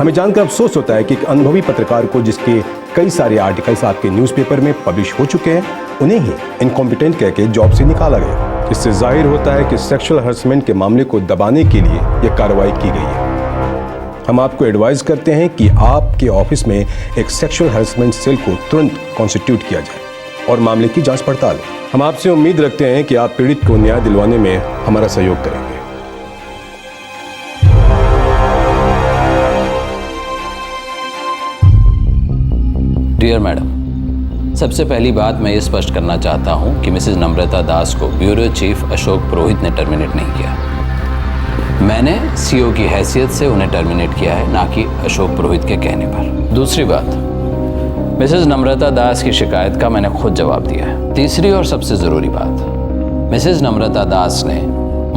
हमें जानकर अफसोस होता है कि एक अनुभवी पत्रकार को, जिसके कई सारे आर्टिकल्स आपके न्यूज़पेपर में पब्लिश हो चुके हैं, उन्हें ही इनकॉम्पिटेंट कह के जॉब से निकाला गया। इससे जाहिर होता है कि सेक्सुअल हैरेसमेंट के मामले को दबाने के लिए यह कार्रवाई की गई है। हम आपको एडवाइस करते हैं कि आपके ऑफिस में एक सेक्सुअल हैरेसमेंट सेल को तुरंत कॉन्स्टिट्यूट किया जाए और मामले की जांच पड़ताल हो। हम आपसे उम्मीद रखते हैं कि आप पीड़ित को न्याय दिलवाने में हमारा सहयोग करेंगे। डियर मैडम, सबसे पहली बात मैं ये स्पष्ट करना चाहता हूँ कि मिसेस नम्रता दास को ब्यूरो चीफ अशोक पुरोहित ने टर्मिनेट नहीं किया। मैंने सीईओ की हैसियत से उन्हें टर्मिनेट किया है, ना कि अशोक पुरोहित के कहने पर। दूसरी बात, मिसेस नम्रता दास की शिकायत का मैंने खुद जवाब दिया है। तीसरी और सबसे ज़रूरी बात, मिसेज नम्रता दास ने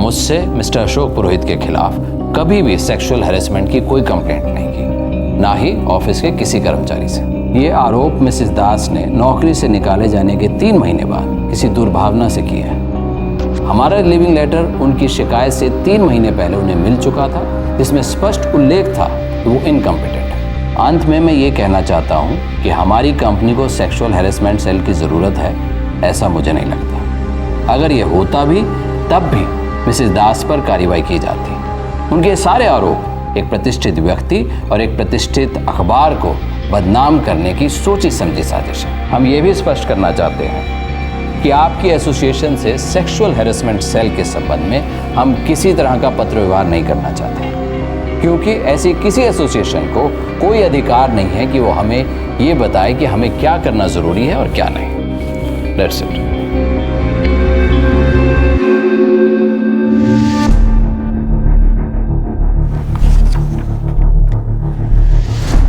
मुझसे मिस्टर अशोक पुरोहित के खिलाफ कभी भी सेक्सुअल हैरेसमेंट की कोई कंप्लेंट नहीं की, ना ही ऑफिस के किसी कर्मचारी से। ये आरोप मिसेज दास ने नौकरी से निकाले जाने के 3 महीने बाद किसी दुर्भावना से किया है। हमारा लिविंग लेटर उनकी शिकायत से 3 महीने पहले उन्हें मिल चुका था, जिसमें स्पष्ट उल्लेख था कि वो इनकम्पिटेंट है। अंत में मैं ये कहना चाहता हूँ कि हमारी कंपनी को सेक्सुअल हैरेसमेंट सेल की ज़रूरत है, ऐसा मुझे नहीं लगता। अगर ये होता भी तब भी मिसेज दास पर कार्रवाई की जाती। उनके सारे आरोप एक प्रतिष्ठित व्यक्ति और एक प्रतिष्ठित अखबार को बदनाम करने की सोची समझी साजिश है। हम ये भी स्पष्ट करना चाहते हैं कि आपकी एसोसिएशन से सेक्सुअल हैरेसमेंट सेल के संबंध में हम किसी तरह का पत्र व्यवहार नहीं करना चाहते, क्योंकि ऐसी किसी एसोसिएशन को कोई अधिकार नहीं है कि वो हमें ये बताए कि हमें क्या करना ज़रूरी है और क्या नहीं। That's it.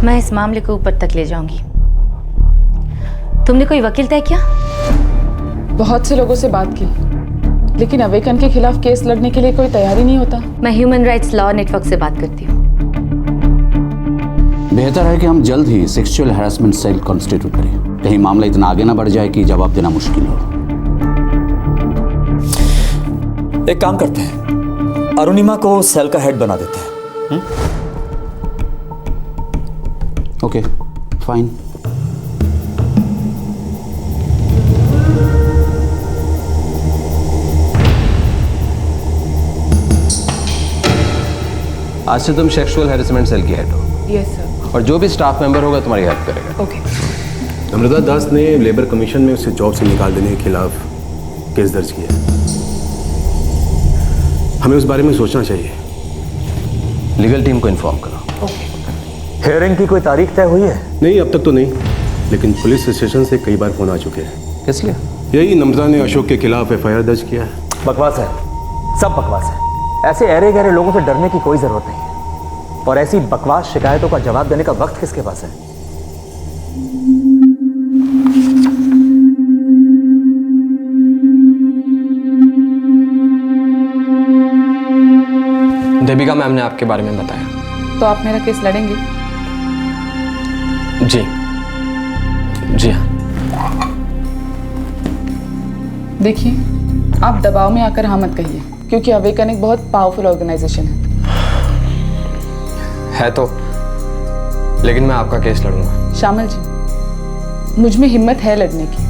मैं इस मामले को ऊपर तक ले जाऊंगी। तुमने कोई वकील तय किया? बहुत से लोगों से बात की, लेकिन अवेकन के खिलाफ केस लड़ने के लिए कोई तैयारी नहीं होता। मैं ह्यूमन राइट्स लॉ नेटवर्क से बात करती हूँ। बेहतर है कि हम जल्द ही सेक्सुअल हैरेसमेंट सेल कॉन्स्टिट्यूट करें, कहीं मामला इतना आगे ना बढ़ जाए कि जवाब देना मुश्किल हो। एक काम करते हैं, अरुणिमा को सेल का हेड बना देते हैं। Okay, fine. आज से तुम सेक्सुअल हैरेसमेंट सेल की हेड हो। Yes sir. और जो भी स्टाफ मेंबर होगा तुम्हारी हेल्प करेगा। ओके। नम्रता दास ने लेबर कमीशन में उसे जॉब से निकाल देने के खिलाफ केस दर्ज किया है। हमें उस बारे में सोचना चाहिए। लीगल टीम को इन्फॉर्म करो। ओके। हियरिंग की कोई तारीख तय हुई है? नहीं, अब तक तो नहीं, लेकिन पुलिस स्टेशन से कई बार फोन आ चुके हैं। किस लिए? यही नम्रता ने अशोक के खिलाफ FIR दर्ज किया है। बकवास है, सब बकवास है। ऐसे अरे गहरे लोगों से डरने की कोई जरूरत नहीं है, और ऐसी बकवास शिकायतों का जवाब देने का वक्त किसके पास है? देविका मैम ने आपके बारे में बताया। तो आप मेरा केस लड़ेंगे? जी जी हाँ। देखिए, आप दबाव में आकर हाँ मत कहिए, क्योंकि अवेकन एक बहुत पावरफुल ऑर्गेनाइजेशन है तो, लेकिन मैं आपका केस लड़ूंगा। श्यामल जी, मुझ में हिम्मत है लड़ने की,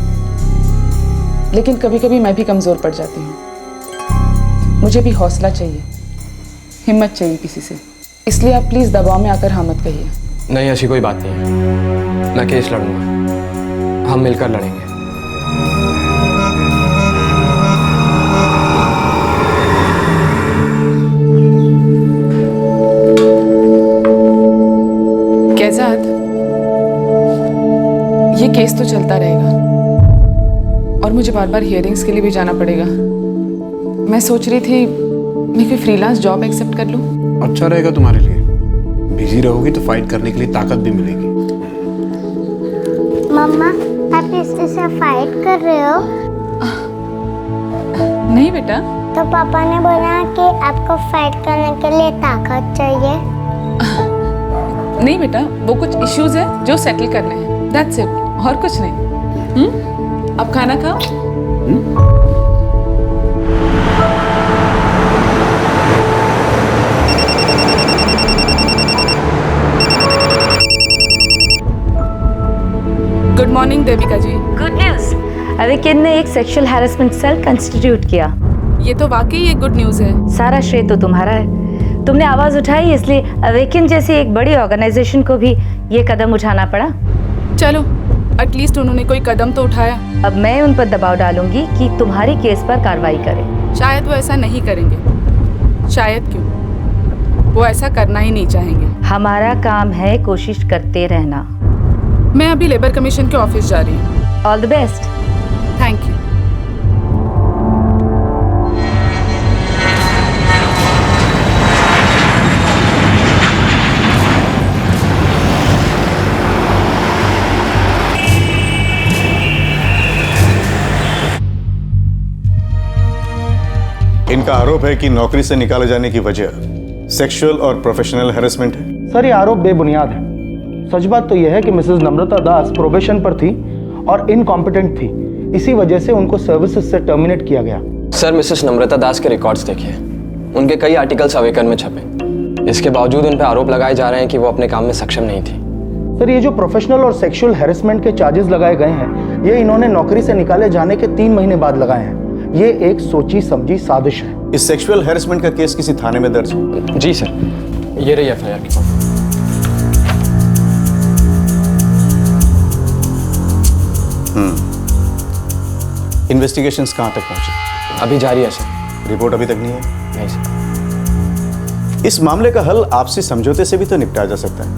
लेकिन कभी कभी मैं भी कमजोर पड़ जाती हूँ। मुझे भी हौसला चाहिए, हिम्मत चाहिए किसी से, इसलिए आप प्लीज दबाव में आकर हाँ मत कहिए। नहीं, ऐसी कोई बात नहीं है, मैं केस लड़ूंगा, हम मिलकर लड़ेंगे। कैजाद, ये केस तो चलता रहेगा और मुझे बार बार हियरिंग्स के लिए भी जाना पड़ेगा। मैं सोच रही थी मैं कोई फ्रीलांस जॉब एक्सेप्ट कर लूं। अच्छा रहेगा तुम्हारे लिए, बिजी रहोगी तो फाइट करने के लिए ताकत भी मिलेगी। मम्मा, आप इससे से फाइट कर रहे हो? नहीं बेटा। तो पापा ने बोला कि आपको फाइट करने के लिए ताकत चाहिए। नहीं बेटा, वो कुछ इश्यूज है जो सेटल करने हैं, दैट्स इट, और कुछ नहीं। अब खाना खाओ। गुड मॉर्निंग देविका जी। गुड न्यूज, अवेकन ने एक सेक्सुअल हैरेसमेंट सेल कंस्टिट्यूट किया। ये तो वाकई एक गुड न्यूज है। सारा श्रेय तो तुम्हारा है, तुमने आवाज उठाई, इसलिए अवेकन जैसी एक बड़ी ऑर्गेनाइजेशन को भी ये कदम उठाना पड़ा। चलो, एटलीस्ट उन्होंने कोई कदम तो उठाया। अब मैं उन पर दबाव डालूंगी कि तुम्हारी केस पर कार्रवाई करें। शायद वो ऐसा नहीं करेंगे। शायद क्यों, वो ऐसा करना ही नहीं चाहेंगे। हमारा काम है कोशिश करते रहना। मैं अभी लेबर कमीशन के ऑफिस जा रही हूँ। All the best. Thank you. इनका आरोप है कि नौकरी से निकाले जाने की वजह सेक्सुअल और प्रोफेशनल हैरेसमेंट है। सर, ये आरोप बेबुनियाद है। सच बात तो यह है कि मिसेस नम्रता दास प्रोबेशन पर थी और इनकॉम्पिटेंट थी। इसी वजह से उनको सर्विसेज से टर्मिनेट किया गया। सर, मिसेस नम्रता दास के रिकॉर्ड्स देखिए, उनके कई आर्टिकल्स अवेकन में छपे। इसके बावजूद उन पर आरोप लगाए जा रहे हैं कि वो अपने काम में सक्षम नहीं थी। सर, ये जो प्रोफेशनल और सेक्सुअल हैरेसमेंट के चार्जेस लगाए गए हैं, ये इन्होंने नौकरी से निकाले जाने के 3 महीने बाद लगाए हैं। ये एक सोची समझी साजिश है। इस सेक्सुअल हैरेसमेंट का केस किसी थाने में दर्ज है? जी सर, ये रही एफआईआर की कॉपी। इन्वेस्टिगेशंस कहाँ तक पहुंचे? अभी जारी है सर। रिपोर्ट अभी तक नहीं है? नहीं सर। इस मामले का हल आपसी समझौते से भी तो निपटाया जा सकता है।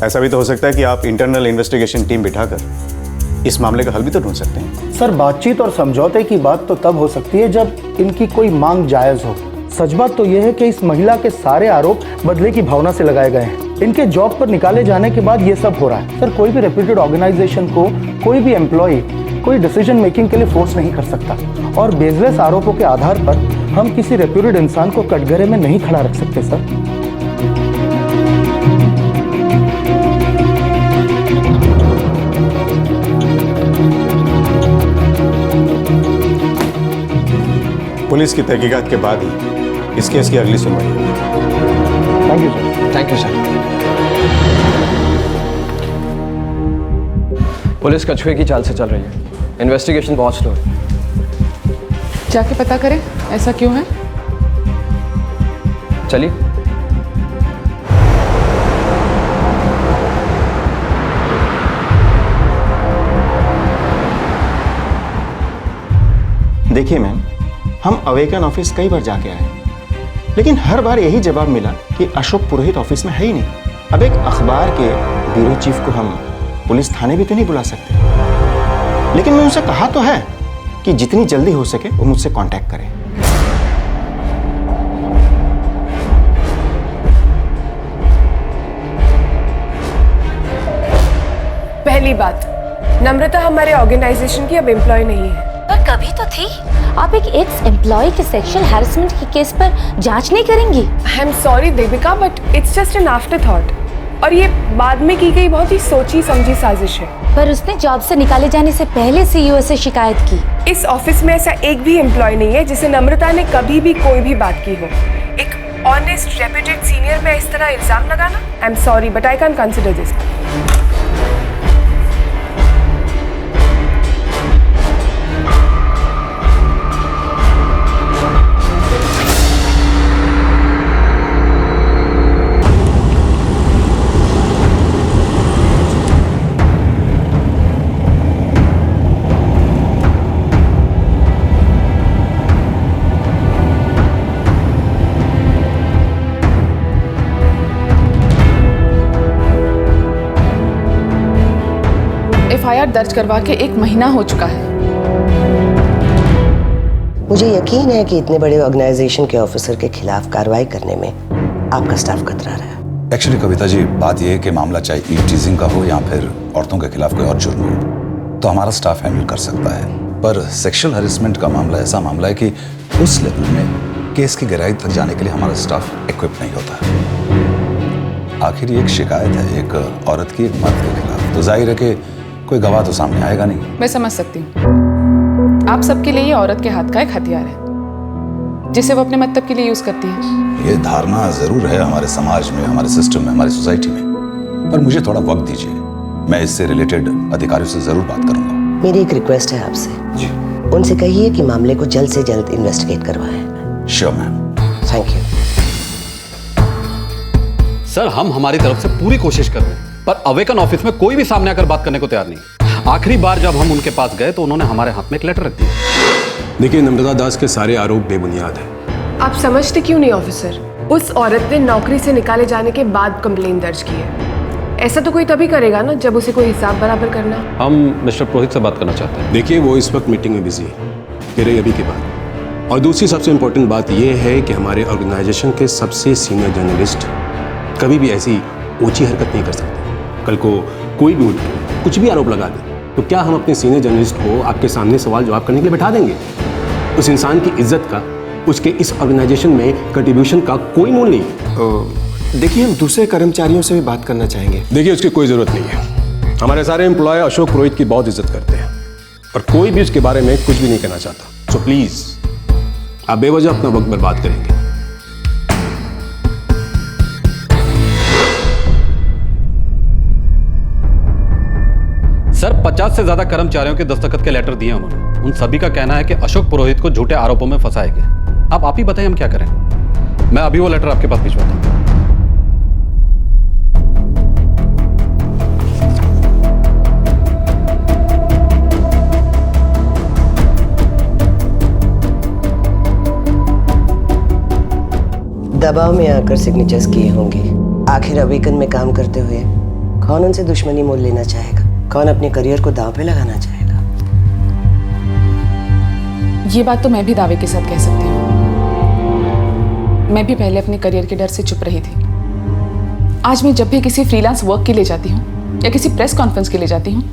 ऐसा भी तो हो सकता है कि आप इंटरनल इन्वेस्टिगेशन टीम बिठाकर इस मामले का हल भी तो ढूंढ सकते हैं। सर, बातचीत और समझौते की बात तो तब हो सकती है जब इनकी कोई मांग जायज हो। सच बात तो यह है कि इस महिला के सारे आरोप बदले की भावना से लगाए गए हैं। इनके जॉब पर निकाले जाने के बाद ये सब हो रहा है। सर, कोई भी रेप्यूटेड ऑर्गेनाइजेशन को कोई भी एम्प्लॉय कोई डिसीजन मेकिंग के लिए फोर्स नहीं कर सकता, और बेसलेस आरोपों के आधार पर हम किसी रेप्यूटेड इंसान को कटघरे में नहीं खड़ा रख सकते। सर, पुलिस की तहकीकात के बाद ही इस केस की अगली सुनवाई होगी। Thank you sir. Thank you sir. Police कछुए की चाल से चल रही है। इन्वेस्टिगेशन बहुत स्लो है। जाके पता करें ऐसा क्यों है। चलिए। देखिए मैम, हम अवेकन ऑफिस कई बार जाके आए, लेकिन हर बार यही जवाब मिला कि अशोक पुरोहित ऑफिस में है ही नहीं। अब एक अखबार के ब्यूरो चीफ को हम पुलिस थाने भी तो नहीं बुला सकते, लेकिन मैं उनसे कहा तो है कि जितनी जल्दी हो सके वो मुझसे कांटेक्ट करें। पहली बात, नम्रता हमारे ऑर्गेनाइजेशन की अब एम्प्लॉय नहीं है। पर कभी तो थी। आप एक एक्स एम्प्लॉय के सेक्सुअल हैरेसमेंट के केस पर जांच नहीं करेंगी? आई am sorry Devika, but it's just an after thought, और ये बाद में की गई बहुत ही सोची समझी साजिश है। पर उसने जॉब से निकाले जाने से पहले सीईओ से शिकायत की। इस ऑफिस में ऐसा एक भी एम्प्लॉय नहीं है जिसे नम्रता ने कभी भी कोई भी बात की हो। एक ऑनेस्ट रेप्यूटेड सीनियर में इस तरह इल्जाम लगाना, आई am sorry but I can consider this. FIR दर्ज करवा के 1 महीना हो चुका है। मुझे यकीन है कि इतने बड़े ऑर्गेनाइजेशन के ऑफिसर के खिलाफ कार्रवाई करने में आपका स्टाफ कतरा रहा है। एक्चुअली कविता जी, बात यह है कि मामला चाहे ईव टीजिंग का हो या फिर औरतों के खिलाफ कोई और जुर्म हो तो हमारा स्टाफ हैंडल कर सकता है, पर सेक्सुअल हैरेसमेंट का मामला ऐसा मामला है कि उस लेवल में केस की गहराई तक जाने के लिए हमारा स्टाफ इक्विप नहीं होता। आखिर ये एक शिकायत है एक औरत की एक मर्द के खिलाफ, तो जाहिर है कि कोई गवाह तो सामने आएगा नहीं। मैं समझ सकती हूँ, आप सबके लिए ये औरत के हाथ का एक हथियार है जिसे वो अपने मतलब के लिए यूज करती है। ये धारणा जरूर है हमारे समाज में, हमारे सिस्टम में, हमारी सोसाइटी में, पर मुझे थोड़ा वक्त दीजिए, मैं इससे रिलेटेड अधिकारियों से जरूर बात करूंगा। मेरी एक रिक्वेस्ट है आपसे जी। उनसे कहिए कि मामले को जल्द से जल्द इन्वेस्टिगेट करवाएं। Sure ma'am. Thank you sir. हम हमारी तरफ से पूरी कोशिश कर रहे हैं, पर अवेकन ऑफिस में कोई भी सामने आकर बात करने को तैयार नहीं। आखिरी बार जब हम उनके पास गए तो उन्होंने हमारे हाथ में एक लेटर रख दिया। देखिए, नम्रता दास के सारे आरोप बेबुनियाद हैं। आप समझते क्यों नहीं ऑफिसर? उस औरत ने नौकरी से निकाले जाने के बाद कंप्लेन दर्ज की है। ऐसा तो कोई तभी करेगा ना जब उसे कोई हिसाब बराबर करना। हम मिस्टर पुरोहित से बात करना चाहते हैं। देखिए, वो इस वक्त मीटिंग में बिजी है, फिर अभी के बाद। और दूसरी सबसे इम्पोर्टेंट बात यह है कि हमारे ऑर्गेनाइजेशन के सबसे सीनियर जर्नलिस्ट कभी भी ऐसी ऊंची हरकत नहीं कर सकते। कल को कोई भी कुछ भी आरोप लगा दे तो क्या हम अपने सीनियर जर्नलिस्ट को आपके सामने सवाल जवाब करने के लिए बैठा देंगे? उस इंसान की इज्जत का उसके इस ऑर्गेनाइजेशन में कंट्रीब्यूशन का कोई मोल नहीं है। देखिए, हम दूसरे कर्मचारियों से भी बात करना चाहेंगे। देखिए, उसकी कोई ज़रूरत नहीं है। हमारे सारे एम्प्लॉय अशोक पुरोहित की बहुत इज्जत करते हैं और कोई भी उसके बारे में कुछ भी नहीं कहना चाहता। सो प्लीज़, आप बेवजह अपना वक्त बर्बाद करेंगे। सर, 50 से ज्यादा कर्मचारियों के दस्तखत के लेटर दिए उन्होंने। उन सभी का कहना है कि अशोक पुरोहित को झूठे आरोपों में फंसाया गया। आप ही बताइए हम क्या करें। मैं अभी वो लेटर आपके पास भिजवाता हूं। दबाव में आकर सिग्नेचर्स किए होंगे। आखिर अवेकन में काम करते हुए कौन उनसे दुश्मनी मोल लेना चाहेगा? कौन अपने करियर को दांव पे लगाना चाहेगा? ये बात तो मैं भी दावे के साथ कह सकती हूँ। मैं भी पहले अपने करियर के डर से चुप रही थी। आज मैं जब भी किसी फ्रीलांस वर्क के लिए जाती हूँ या किसी प्रेस कॉन्फ्रेंस के लिए जाती हूँ,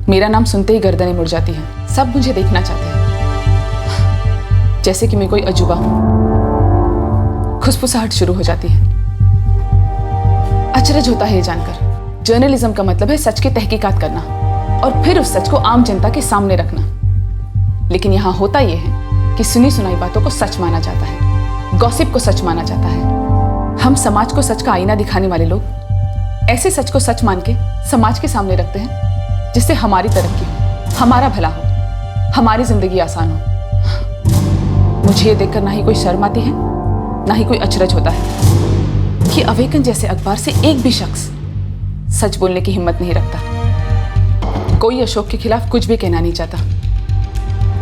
मेरा नाम सुनते ही गर्दनें मुड़ जाती हैं। सब मुझे देखना चाहते हैं, जैसे कि मैं कोई अजूबा हूँ। खुसफुसाहट शुरू हो जाती है। अचरज होता है ये जानकर। जर्नलिज्म का मतलब है सच की तहकीकात करना और फिर उस सच को आम जनता के सामने रखना। लेकिन यहाँ होता यह है कि सुनी सुनाई बातों को सच माना जाता है, गॉसिप को सच माना जाता है। हम समाज को सच का आईना दिखाने वाले लोग ऐसे सच को सच मान के समाज के सामने रखते हैं जिससे हमारी तरक्की हो, हमारा भला हो, हमारी जिंदगी आसान हो। मुझे ये देखकर ना ही कोई शर्म आती है, ना ही कोई अचरज होता है कि अवेकन जैसे अखबार से एक भी शख्स सच बोलने की हिम्मत नहीं रखता। कोई अशोक के खिलाफ कुछ भी कहना नहीं चाहता,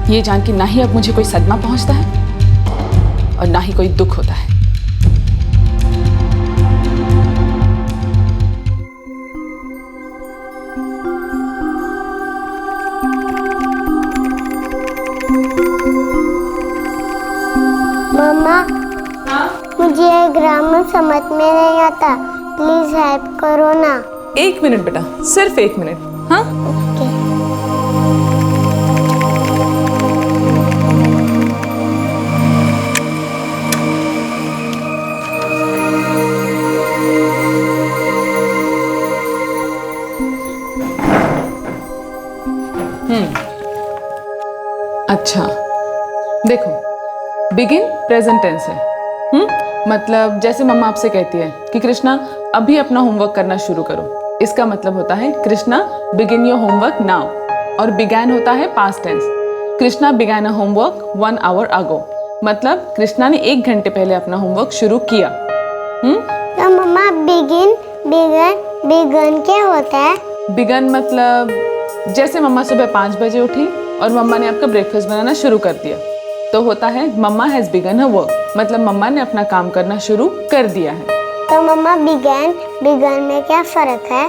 ये जान के ना ही अब मुझे कोई सदमा पहुंचता है और ना ही कोई दुख होता है। मम्मा, मुझे ये ग्रामर समझ में नहीं आता, प्लीज हेल्प करो ना। 1 मिनट बेटा, सिर्फ 1 मिनट। हाँ, अच्छा देखो, बिगिन प्रेजेंट टेंस है। मतलब जैसे मम्मा आपसे कहती है कि कृष्णा अभी अपना होमवर्क करना शुरू करो, इसका मतलब होता है Krishna begin your homework now. और बिगैन होता है past tense. Krishna began a homework 1 hour ago, मतलब कृष्णा ने 1 घंटे पहले अपना होमवर्क शुरू किया। तो मम्मा बिगिन बिगन क्या होता है? बिगन मतलब जैसे मम्मा सुबह 5 बजे उठी और मम्मा ने आपका ब्रेकफास्ट बनाना शुरू कर दिया, तो होता है मम्मा हैज बिगन हर वर्क, मतलब मम्मा ने अपना काम करना शुरू कर दिया है। तो मम्मा बिगन में क्या फर्क है?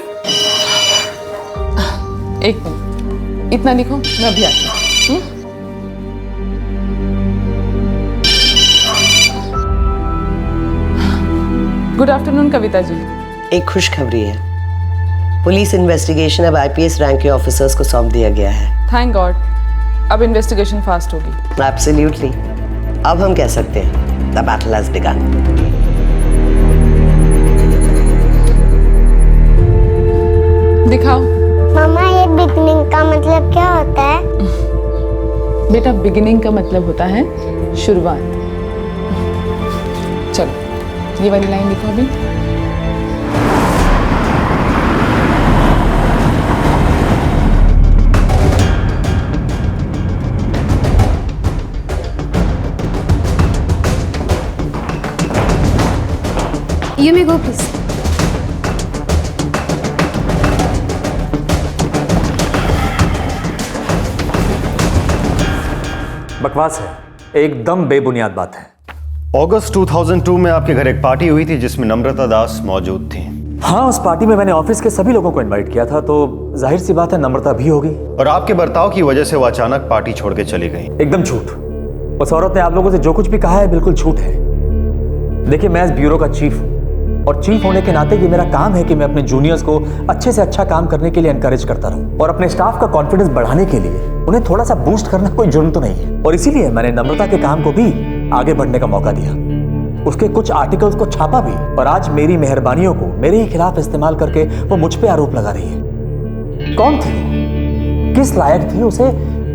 1 मिनट, इतना लिखो, मैं अभी आती हूँ। Good afternoon Kavita ji. एक खुशखबरी है, पुलिस इन्वेस्टिगेशन अब आईपीएस रैंक के ऑफिसर्स को सौंप दिया गया है। थैंक गॉड, अब इन्वेस्टिगेशन फास्ट होगी। एब्सोल्युटली। अब हम कह सकते हैं द बैटल हैज बिगन। दिखाओ। मम्मा, ये बिगनिंग का मतलब क्या होता है? बेटा, बिगिनिंग का मतलब होता है शुरुआत। चलो, ये वाली लाइन लिखो अभी। You may go, please. बकवास है, एकदम बेबुनियाद बात है। अगस्त 2002 में आपके घर एक पार्टी हुई थी जिसमें नम्रता दास मौजूद थी। हाँ, उस पार्टी में मैंने ऑफिस के सभी लोगों को इनवाइट किया था, तो जाहिर सी बात है नम्रता भी होगी। और आपके बर्ताव की वजह से वो अचानक पार्टी छोड़ के चली गई। एकदम झूठ। उस औरत ने आप लोगों से जो कुछ भी कहा है बिल्कुल झूठ है। देखिए, मैं इस ब्यूरो का चीफ हूँ और चीफ होने के नाते ये मेरा काम है कि मैं अपने जूनियर्स को अच्छे से अच्छा काम करने के लिए एनकरेज करता रहूं और अपने स्टाफ का कॉन्फिडेंस बढ़ाने के लिए उन्हें थोड़ा सा बूस्ट करना कोई जुर्म तो नहीं है। और इसीलिए मैंने नम्रता के काम को भी आगे बढ़ने का मौका दिया, उसके कुछ आर्टिकल्स को छापा भी, और आज मेरी मेहरबानियों को मेरे ही खिलाफ इस्तेमाल करके वो मुझ पे आरोप लगा रही है। कौन थी, किस लायक थी, उसे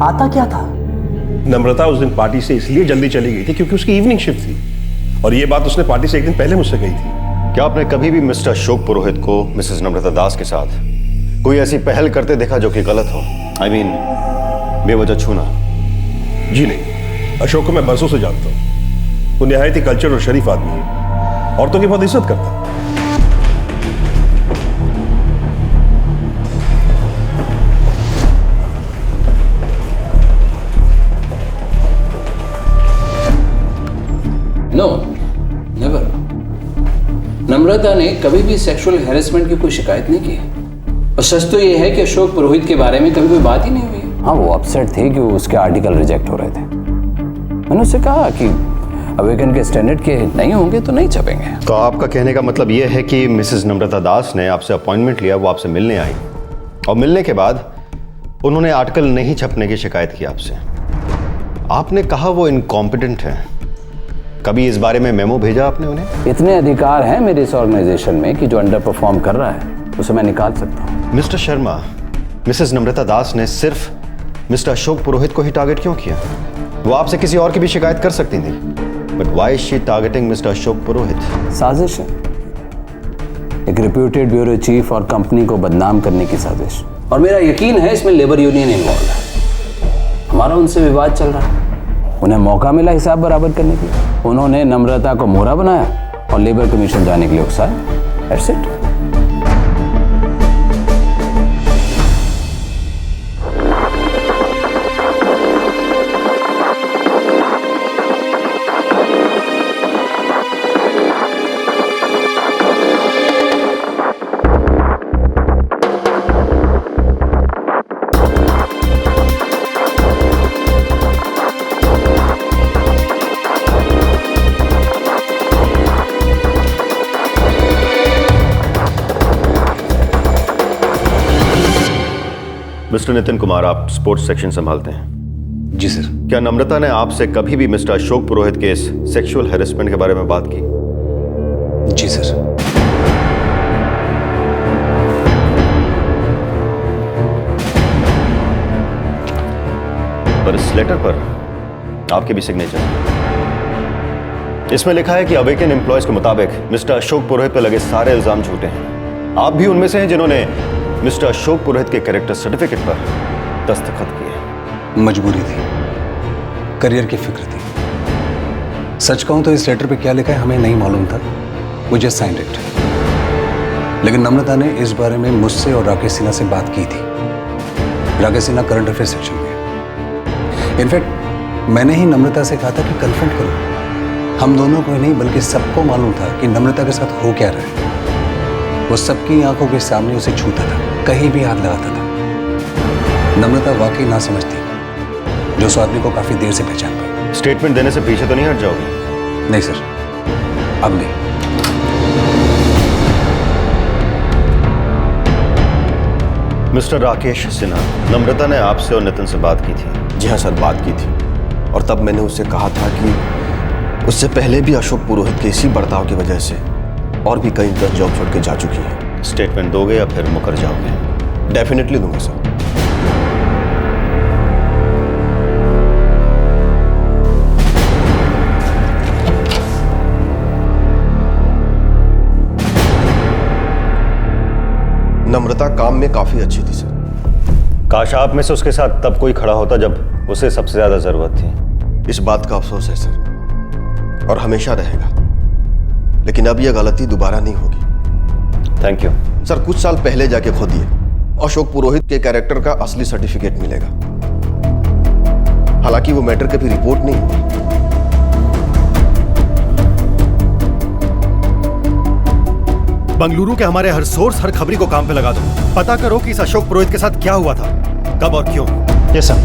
आता क्या था? नम्रता उस दिन पार्टी से इसलिए जल्दी चली गई थी क्योंकि उसकी इवनिंग शिफ्ट थी, और ये बात उसने पार्टी से एक दिन पहले मुझसे कही थी। क्या आपने कभी भी मिस्टर अशोक पुरोहित को मिसेस नम्रता दास के साथ कोई ऐसी पहल करते देखा जो कि गलत हो? आई मीन बेवजह छूना? जी नहीं, अशोक को मैं बरसों से जानता हूँ। वो निहायत ही कल्चर और शरीफ आदमी है, औरतों की बहुत इज्जत करता है। No, never. नम्रता ने कभी भी सेक्सुअल हैरेसमेंट की कोई शिकायत नहीं की, और सच तो यह है कि अशोक पुरोहित के बारे में कभी कोई बात ही नहीं हुई। हाँ, वो अपसेट थे कि उसके आर्टिकल रिजेक्ट हो रहे थे। मैंने उससे कहा कि अवेकन के स्टैंडर्ड के नहीं होंगे तो नहीं छपेंगे। तो आपका कहने का मतलब यह है कि मिसेस नम्रता दास ने आपसे अपॉइंटमेंट लिया, वो आपसे मिलने आई, और मिलने के बाद उन्होंने आर्टिकल नहीं छपने की शिकायत की आपसे। आपने कहा वो इनकॉम्पिटेंट है। कभी इस बारे में मेमो भेजा आपने उन्हें? इतने अधिकार हैं मेरे इस ऑर्गेनाइजेशन में कि जो अंडर परफॉर्म कर रहा है उसे मैं निकाल सकता हूँ। मिस्टर शर्मा, मिसेस नम्रता दास ने सिर्फ मिस्टर अशोक पुरोहित को ही टारगेट क्यों किया? वो आपसे किसी और की भी शिकायत कर सकती थी, but why is she targeting mister Ashok Purohit? साजिश है, एक रिप्यूटेड ब्यूरो चीफ और कंपनी को बदनाम करने की साजिश, और मेरा यकीन है इसमें लेबर यूनियन इन्वॉल्व है। हमारा उनसे विवाद चल रहा है, उन्हें मौका मिला हिसाब बराबर करने के लिए। उन्होंने नम्रता को मोहरा बनाया और लेबर कमीशन जाने के लिए उकसाया। That's it. Mister Nitin Kumar, आप स्पोर्ट्स सेक्शन संभालते हैं? जी सर। क्या नम्रता ने आपसे कभी भी मिस्टर अशोक पुरोहित के इस सेक्सुअल हैरेसमेंट के बारे में बात की? जी सर। पर इस लेटर पर आपके भी सिग्नेचर, इसमें लिखा है कि अवेकन एम्प्लॉयज के मुताबिक मिस्टर अशोक पुरोहित पर लगे सारे इल्जाम झूठे हैं। आप भी उनमें से हैं जिन्होंने मिस्टर अशोक पुरोहित के कैरेक्टर सर्टिफिकेट पर दस्तखत किए। मजबूरी थी, करियर की फिक्र थी। सच कहूं तो इस लेटर पे क्या लिखा है हमें नहीं मालूम था, वो जस्ट साइंड इट। लेकिन नम्रता ने इस बारे में मुझसे और राकेश सिन्हा से बात की थी। Rakesh Sinha current affair section में। इनफैक्ट मैंने ही नम्रता से कहा था कि कन्फ्रंट करो। हम दोनों को ही नहीं बल्कि सबको मालूम था कि नम्रता के साथ हो क्या रहा है। वो सबकी आंखों के सामने उसे छूता था, कहीं भी हाथ लगाता था। नम्रता वाकई ना समझती, जो उस आदमी को काफी देर से पहचान पाई। स्टेटमेंट देने से पीछे तो नहीं हट जाओगे? नहीं सर, अब नहीं। मिस्टर राकेश सिन्हा, नम्रता ने आपसे और नितिन से बात की थी? जी हाँ सर, बात की थी, और तब मैंने उससे कहा था कि उससे पहले भी अशोक पुरोहित के इसी बर्ताव की वजह से और भी कई 10 जॉब छोड़ के जा चुकी है। स्टेटमेंट दोगे या फिर मुकर जाओगे? डेफिनेटली दूंगा सर। नम्रता काम में काफी अच्छी थी सर। काश आप में से उसके साथ तब कोई खड़ा होता जब उसे सबसे ज्यादा जरूरत थी। इस बात का अफसोस है सर, और हमेशा रहेगा। लेकिन अब यह गलती दोबारा नहीं होगी। Thank you sir. कुछ साल पहले जाके खोदिए, अशोक पुरोहित के कैरेक्टर का असली सर्टिफिकेट मिलेगा। हालांकि वो मैटर कभी रिपोर्ट नहीं हुआ। बंगलुरु के हमारे हर सोर्स, हर खबरी को काम पे लगा दो। पता करो कि इस अशोक पुरोहित के साथ क्या हुआ था, कब और क्यों। Yes sir.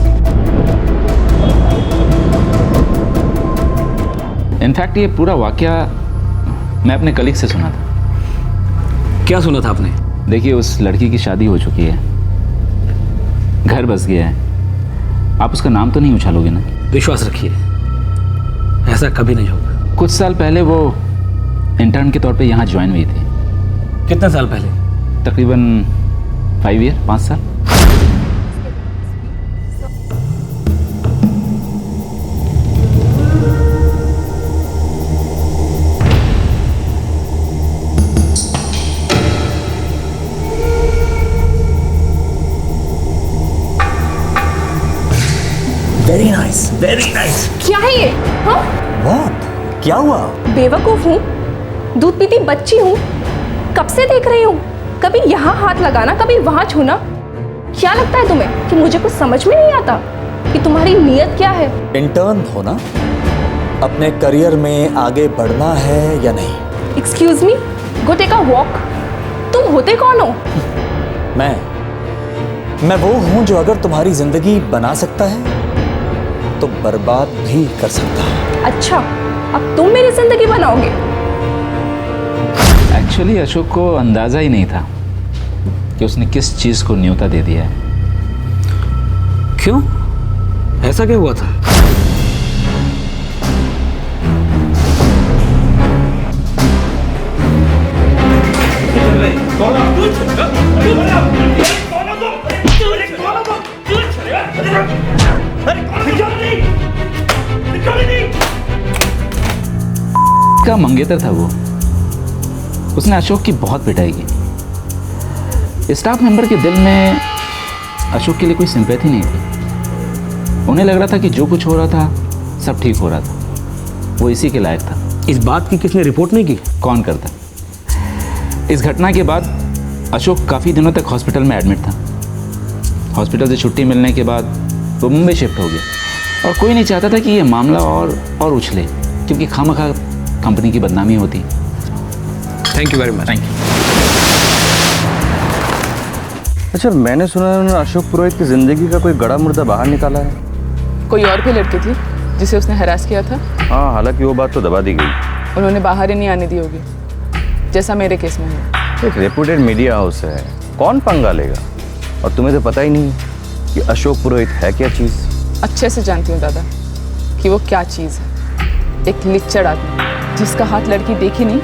इनफैक्ट ये पूरा वाकया मैं अपने कलीग से सुना था। क्या सुना था आपने? देखिए, उस लड़की की शादी हो चुकी है, घर बस गया है। आप उसका नाम तो नहीं उछालोगे ना? विश्वास रखिए, ऐसा कभी नहीं होगा। कुछ साल पहले वो इंटर्न के तौर पे यहाँ ज्वाइन हुई थी। कितने साल पहले? तकरीबन 5 साल। Very nice, very nice. क्या है ये? हाँ? व्हाट? क्या हुआ? बेवकूफ हूँ, दूध पीती बच्ची हूँ, कब से देख रही हूँ, कभी यहाँ हाथ लगाना, कभी वहाँ छूना। क्या लगता है तुम्हें कि मुझे कुछ समझ में नहीं आता कि तुम्हारी नीयत क्या है? इंटर्न हो ना, अपने करियर में आगे बढ़ना है या नहीं? Excuse me, go take a walk. तुम होते कौन हो? मैं वो हूं जो अगर तुम्हारी जिंदगी बना सकता है तो बर्बाद भी कर सकता है। अच्छा, अब तुम मेरी जिंदगी बनाओगे? एक्चुअली अशोक को अंदाजा ही नहीं था कि उसने किस चीज को न्योता दे दिया है। क्यों? ऐसा क्या हुआ था? का मंगेतर था वो। उसने अशोक की बहुत पिटाई की। स्टाफ मेंबर के दिल में अशोक के लिए कोई सिंपैथी नहीं थी। उन्हें लग रहा था कि जो कुछ हो रहा था सब ठीक हो रहा था, वो इसी के लायक था। इस बात की किसने रिपोर्ट नहीं की? कौन करता? इस घटना के बाद अशोक काफ़ी दिनों तक हॉस्पिटल में एडमिट था। हॉस्पिटल से छुट्टी मिलने के बाद वो मुंबई शिफ्ट हो गया और कोई नहीं चाहता था कि ये मामला और उछले, क्योंकि खामखा कंपनी की बदनामी होती। Thank you very much. Thank you. अच्छा, मैंने सुना है उन्होंने अशोक पुरोहित की जिंदगी का कोई गड़ा मुर्दा बाहर निकाला है। कोई और भी लड़की थी जिसे उसने हरास किया था? हाँ, हालांकि वो बात तो दबा दी गई। उन्होंने बाहर ही नहीं आने दी होगी, जैसा मेरे केस में हुआ। एक रेपुटेड मीडिया हाउस है, कौन पंगा लेगा? और तुम्हें तो पता ही नहीं कि अशोक पुरोहित है क्या चीज़। अच्छे से जानती हूँ दादा कि वो क्या चीज़ है। एक लिच्चड़ आदमी जिसका हाथ लड़की देखी नहीं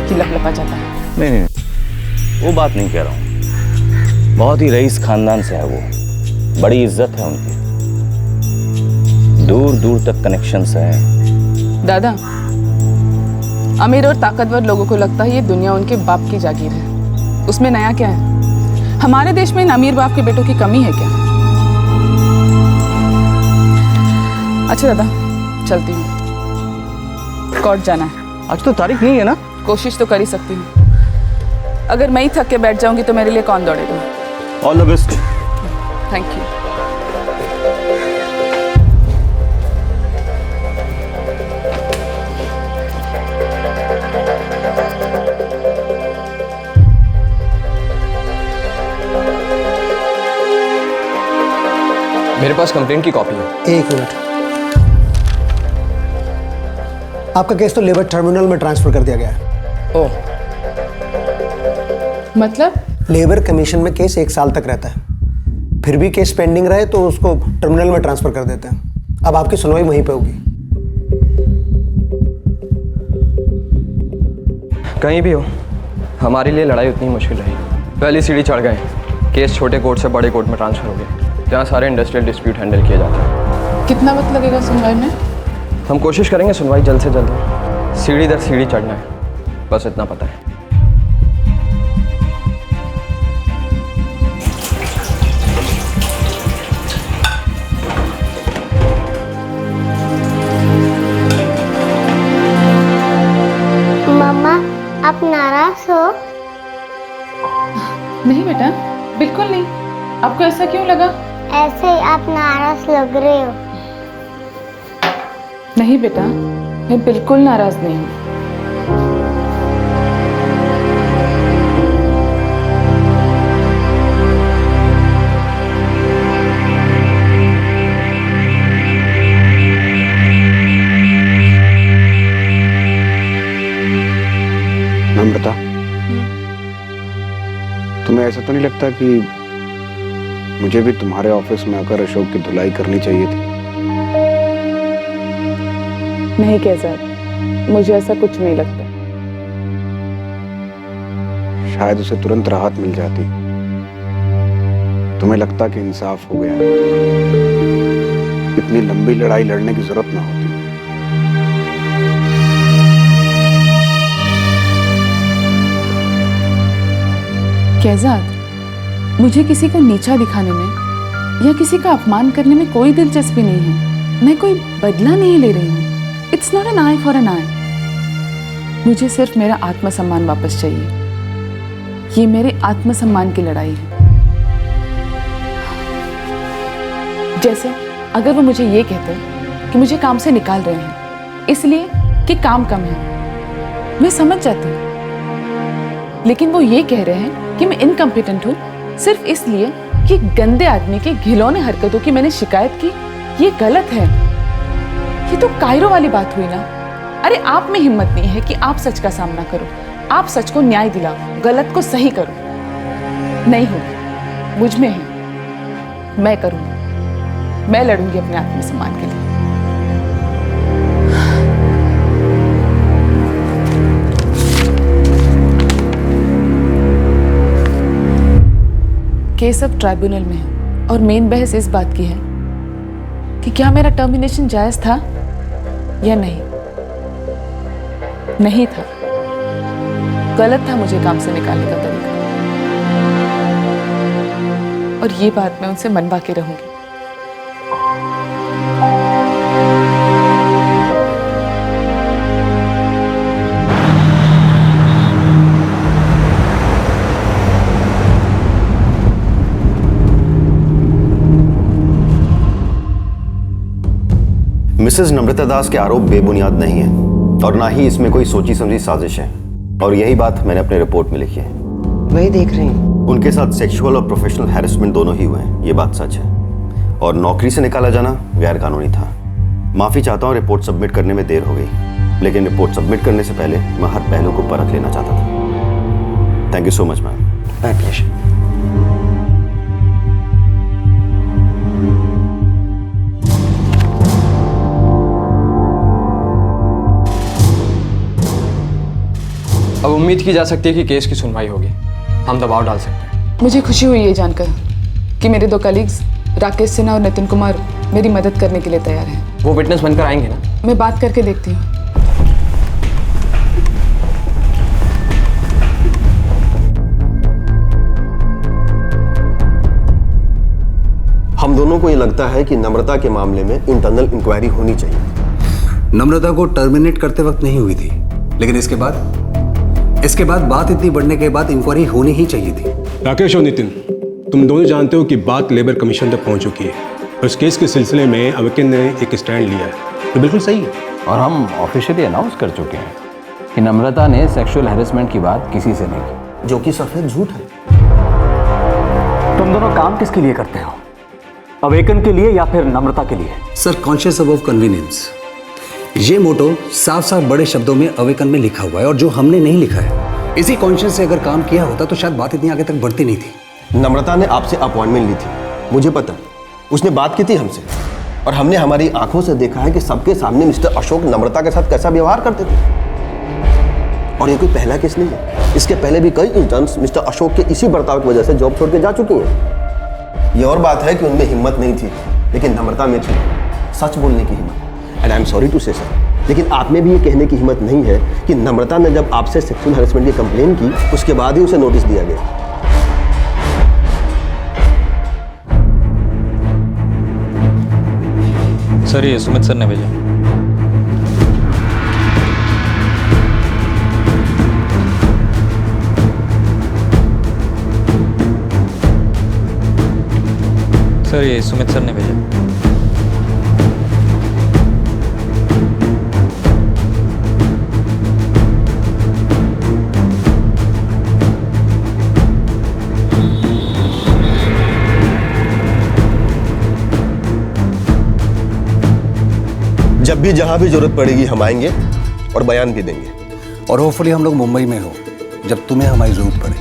कि लपलपा जाता है। नहीं, वो बात नहीं कह रहा हूँ। बहुत ही रईस खानदान से है वो, बड़ी इज्जत है उनकी, दूर दूर तक कनेक्शंस हैं। दादा, अमीर और ताकतवर लोगों को लगता है ये दुनिया उनके बाप की जागीर है। उसमें नया क्या है? हमारे देश में इन अमीर बाप के बेटों की कमी है क्या? अच्छा दादा, चलती हूँ, कोर्ट जाना है। आज तो तारीख नहीं है ना? कोशिश तो कर ही सकती हूँ। अगर मैं ही थक के बैठ जाऊंगी तो मेरे लिए कौन दौड़ेगा? All the best. Thank you. मेरे पास कंप्लेंट की कॉपी है। एक मिनट, आपका केस तो लेबर टर्मिनल में ट्रांसफर कर दिया गया है। ओह, मतलब? लेबर कमीशन में केस 1 साल तक रहता है, फिर भी केस पेंडिंग रहे तो उसको टर्मिनल में ट्रांसफर कर देते हैं। अब आपकी सुनवाई वहीं पे होगी। कहीं भी हो, हमारे लिए लड़ाई उतनी मुश्किल रही। पहली सीढ़ी चढ़ गए, केस छोटे कोर्ट से बड़े कोर्ट में ट्रांसफर हो गए, जहाँ सारे इंडस्ट्रियल डिस्प्यूट हैंडल किए जाते हैं। कितना वक्त लगेगा सुनवाई में? हम कोशिश करेंगे सुनवाई जल्द से जल्द हो। सीढ़ी दर सीढ़ी चढ़ना है, बस इतना पता है। मम्मा, आप नाराज हो? नहीं बेटा, बिल्कुल नहीं। आपको ऐसा क्यों लगा? ऐसे ही आप नाराज लग रहे हो। नहीं बेटा, मैं बिल्कुल नाराज नहीं हूँ। नम्रता, तुम्हें ऐसा तो नहीं लगता कि मुझे भी तुम्हारे ऑफिस में आकर अशोक की धुलाई करनी चाहिए थी? नहीं कैजाद, मुझे ऐसा कुछ नहीं लगता। शायद उसे तुरंत राहत मिल जाती, तुम्हें लगता कि इंसाफ हो गया, इतनी लंबी लड़ाई लड़ने की जरूरत ना होती। कैजाद, मुझे किसी को नीचा दिखाने में या किसी का अपमान करने में कोई दिलचस्पी नहीं है। मैं कोई बदला नहीं ले रही हूँ। It's not an eye for an eye. मुझे सिर्फ मेरा आत्मसम्मान वापस चाहिए। ये मेरे आत्मसम्मान की लड़ाई है। जैसे अगर वो मुझे ये कहते कि मुझे काम से निकाल रहे हैं इसलिए कि काम कम है, मैं समझ जाती। लेकिन वो ये कह रहे हैं कि मैं इनकम्पिटेंट हूँ सिर्फ इसलिए कि गंदे आदमी के घिनौने हरकतों की मैंने शिकायत की। ये गलत है। ये तो कायरो वाली बात हुई ना। अरे आप में हिम्मत नहीं है कि आप सच का सामना करो, आप सच को न्याय दिलाओ, गलत को सही करो। नहीं होगी, मुझ में है। मैं करूंगी, मैं लड़ूंगी अपने आत्मसम्मान के लिए। केस अब ट्राइब्यूनल में है और मेन बहस इस बात की है कि क्या मेरा टर्मिनेशन जायज था या नहीं। नहीं था, गलत था मुझे काम से निकालने का तरीका। और ये बात मैं उनसे मनवा के रहूंगी। मिसेस नम्रता दास के आरोप बेबुनियाद नहीं है और ना ही इसमें कोई सोची समझी साजिश है। और यही बात मैंने अपने रिपोर्ट में लिखी है। वही देख रही हूँ। उनके साथ सेक्सुअल और प्रोफेशनल हैरेसमेंट दोनों ही हुए हैं, ये बात सच है। और नौकरी से निकाला जाना गैर कानूनी था। माफी चाहता हूँ, रिपोर्ट सबमिट करने में देर हो गई, लेकिन रिपोर्ट सबमिट करने से पहले मैं हर पहलू को परख लेना चाहता था। Thank you so much ma'am. My pleasure. अब उम्मीद की जा सकती है कि केस की सुनवाई होगी। हम दबाव डाल सकते हैं। मुझे खुशी हुई ये जानकर कि मेरे दो कलीग्स राकेश सिन्हा और नितिन कुमार मेरी मदद करने के लिए तैयार हैं। वो विटनेस बनकर आएंगे ना? मैं बात करके देखती हूँ। हम दोनों को ये लगता है कि नम्रता के मामले में इंटरनल इंक्वायरी होनी चाहिए। नम्रता को टर्मिनेट करते वक्त नहीं हुई थी, लेकिन इसके बाद बात इतनी बढ़ने के बाद इंक्वायरी होनी ही चाहिए थी। राकेश और नितिन, तुम दोनों जानते हो कि बात लेबर कमीशन तक पहुंच चुकी है और इस केस के सिलसिले में अवेकिन ने एक स्टैंड लिया है, तो बिल्कुल सही है। और हम ऑफिशियली अनाउंस कर चुके हैं कि नम्रता ने सेक्सुअल हैरेसमेंट की बात किसी से नहीं की, जो कि सफेद झूठ है। तुम दोनों काम किसके लिए करते हो? अवेकन के लिए या फिर नम्रता के लिए? सर, कॉन्शियस अबव कन्वीनियंस, ये मोटो साफ साफ बड़े शब्दों में अवेकन में लिखा हुआ है और जो हमने नहीं लिखा है। इसी कॉन्शियस से अगर काम किया होता तो शायद बात इतनी आगे तक बढ़ती नहीं थी। नम्रता ने आपसे अपॉइंटमेंट ली थी, मुझे पता। उसने बात की थी हमसे और हमने हमारी आंखों से देखा है कि सबके सामने मिस्टर अशोक नम्रता के साथ कैसा व्यवहार करते थे। और ये कोई पहला केस नहीं है, इसके पहले भी कई इंटर्न्स मिस्टर अशोक के इसी बर्ताव की वजह से जॉब छोड़ के जा चुकी हैं। ये और बात है कि उनमें हिम्मत नहीं थी, लेकिन नम्रता में थी सच बोलने की हिम्मत। And I am sorry to say sir, लेकिन आप में भी ये कहने की हिम्मत नहीं है कि नम्रता ने जब आपसे सेक्सुअल हैरेसमेंट की कंप्लेन की उसके बाद ही उसे नोटिस दिया गया। सर, ये सुमित सर ने भेजा। सर, ये सुमित सर ने भेजा। जब भी जहां भी जरूरत पड़ेगी हम आएंगे और बयान भी देंगे। और होपफुली हम लोग मुंबई में हो जब तुम्हें हमारी जरूरत पड़े।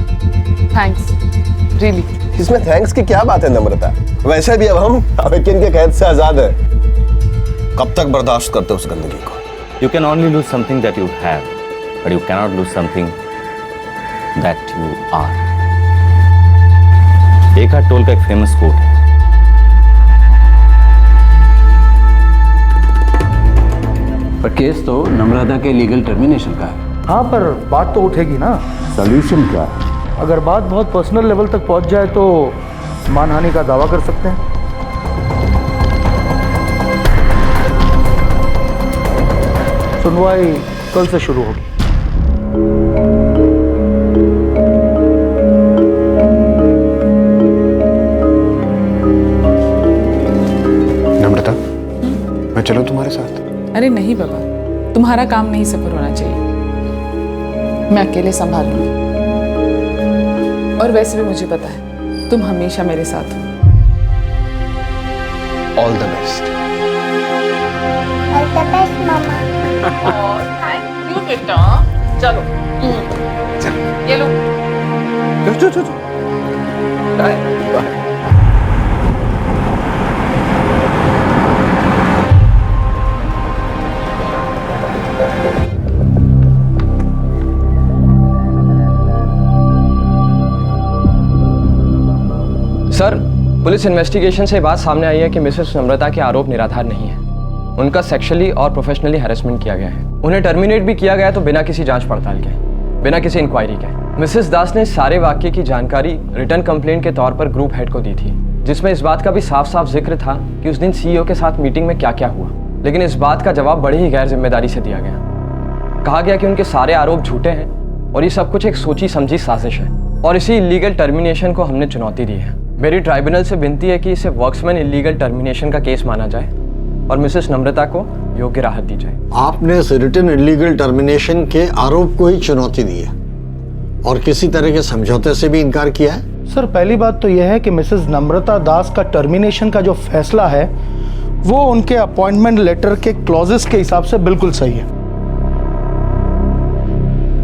थैंक्स। रियली। इसमें थैंक्स की क्या बात है नम्रता, वैसे भी अब हम अवेकिन के कैद से आजाद है। कब तक बर्दाश्त करते उस गंदगी को? You can only lose something that you have, but you cannot lose something that you are. एक हाथ टोल का एक फेमस कोट है। पर केस तो नम्रता के लीगल टर्मिनेशन का है। हाँ, पर बात तो उठेगी ना। सोल्यूशन क्या है? अगर बात बहुत पर्सनल लेवल तक पहुंच जाए तो मानहानि का दावा कर सकते हैं। सुनवाई कल से शुरू होगी। नम्रता, मैं चलूं तुम्हारे साथ? अरे नहीं बाबा, तुम्हारा काम नहीं सफर होना चाहिए, मैं अकेले संभाल लूंगी। और वैसे भी मुझे पता है तुम हमेशा मेरे साथ हो। All the best. All the best mama. Thank you बेटा। चलो ये लो। चलो। बाय। सर, पुलिस इन्वेस्टिगेशन से बात सामने आई है कि मिसेस नम्रता के आरोप निराधार नहीं है। उनका सेक्सुअली और प्रोफेशनली हैरेसमेंट किया गया है। उन्हें टर्मिनेट भी किया गया तो बिना किसी जांच पड़ताल के, बिना किसी इंक्वायरी के। मिसेस दास ने सारे वाक्य की जानकारी रिटर्न कंप्लेंट के तौर पर ग्रुप हेड को दी थी, जिसमें इस बात का भी साफ साफ जिक्र था कि उस दिन सीईओ के साथ मीटिंग में क्या क्या हुआ। लेकिन इस बात का जवाब बड़ी ही गैर जिम्मेदारी से दिया गया। कहा गया कि उनके सारे आरोप झूठे हैं और ये सब कुछ एक सोची समझी साजिश है, और इसी इलीगल टर्मिनेशन को हमने चुनौती दी है। मेरी ट्राइब्यूनल से विनती है कि इसे वर्क्समैन इलीगल टर्मिनेशन का केस माना जाए और मिसेस नम्रता को योग्य राहत दी जाए। आपने इस रिटन इलीगल टर्मिनेशन के आरोप को ही चुनौती दी है और किसी तरह के समझौते से भी इनकार किया है? सर, पहली बात तो यह है कि मिसेस नम्रता दास का टर्मिनेशन का जो फैसला है वो उनके अपॉइंटमेंट लेटर के क्लॉजेस के हिसाब से बिल्कुल सही है।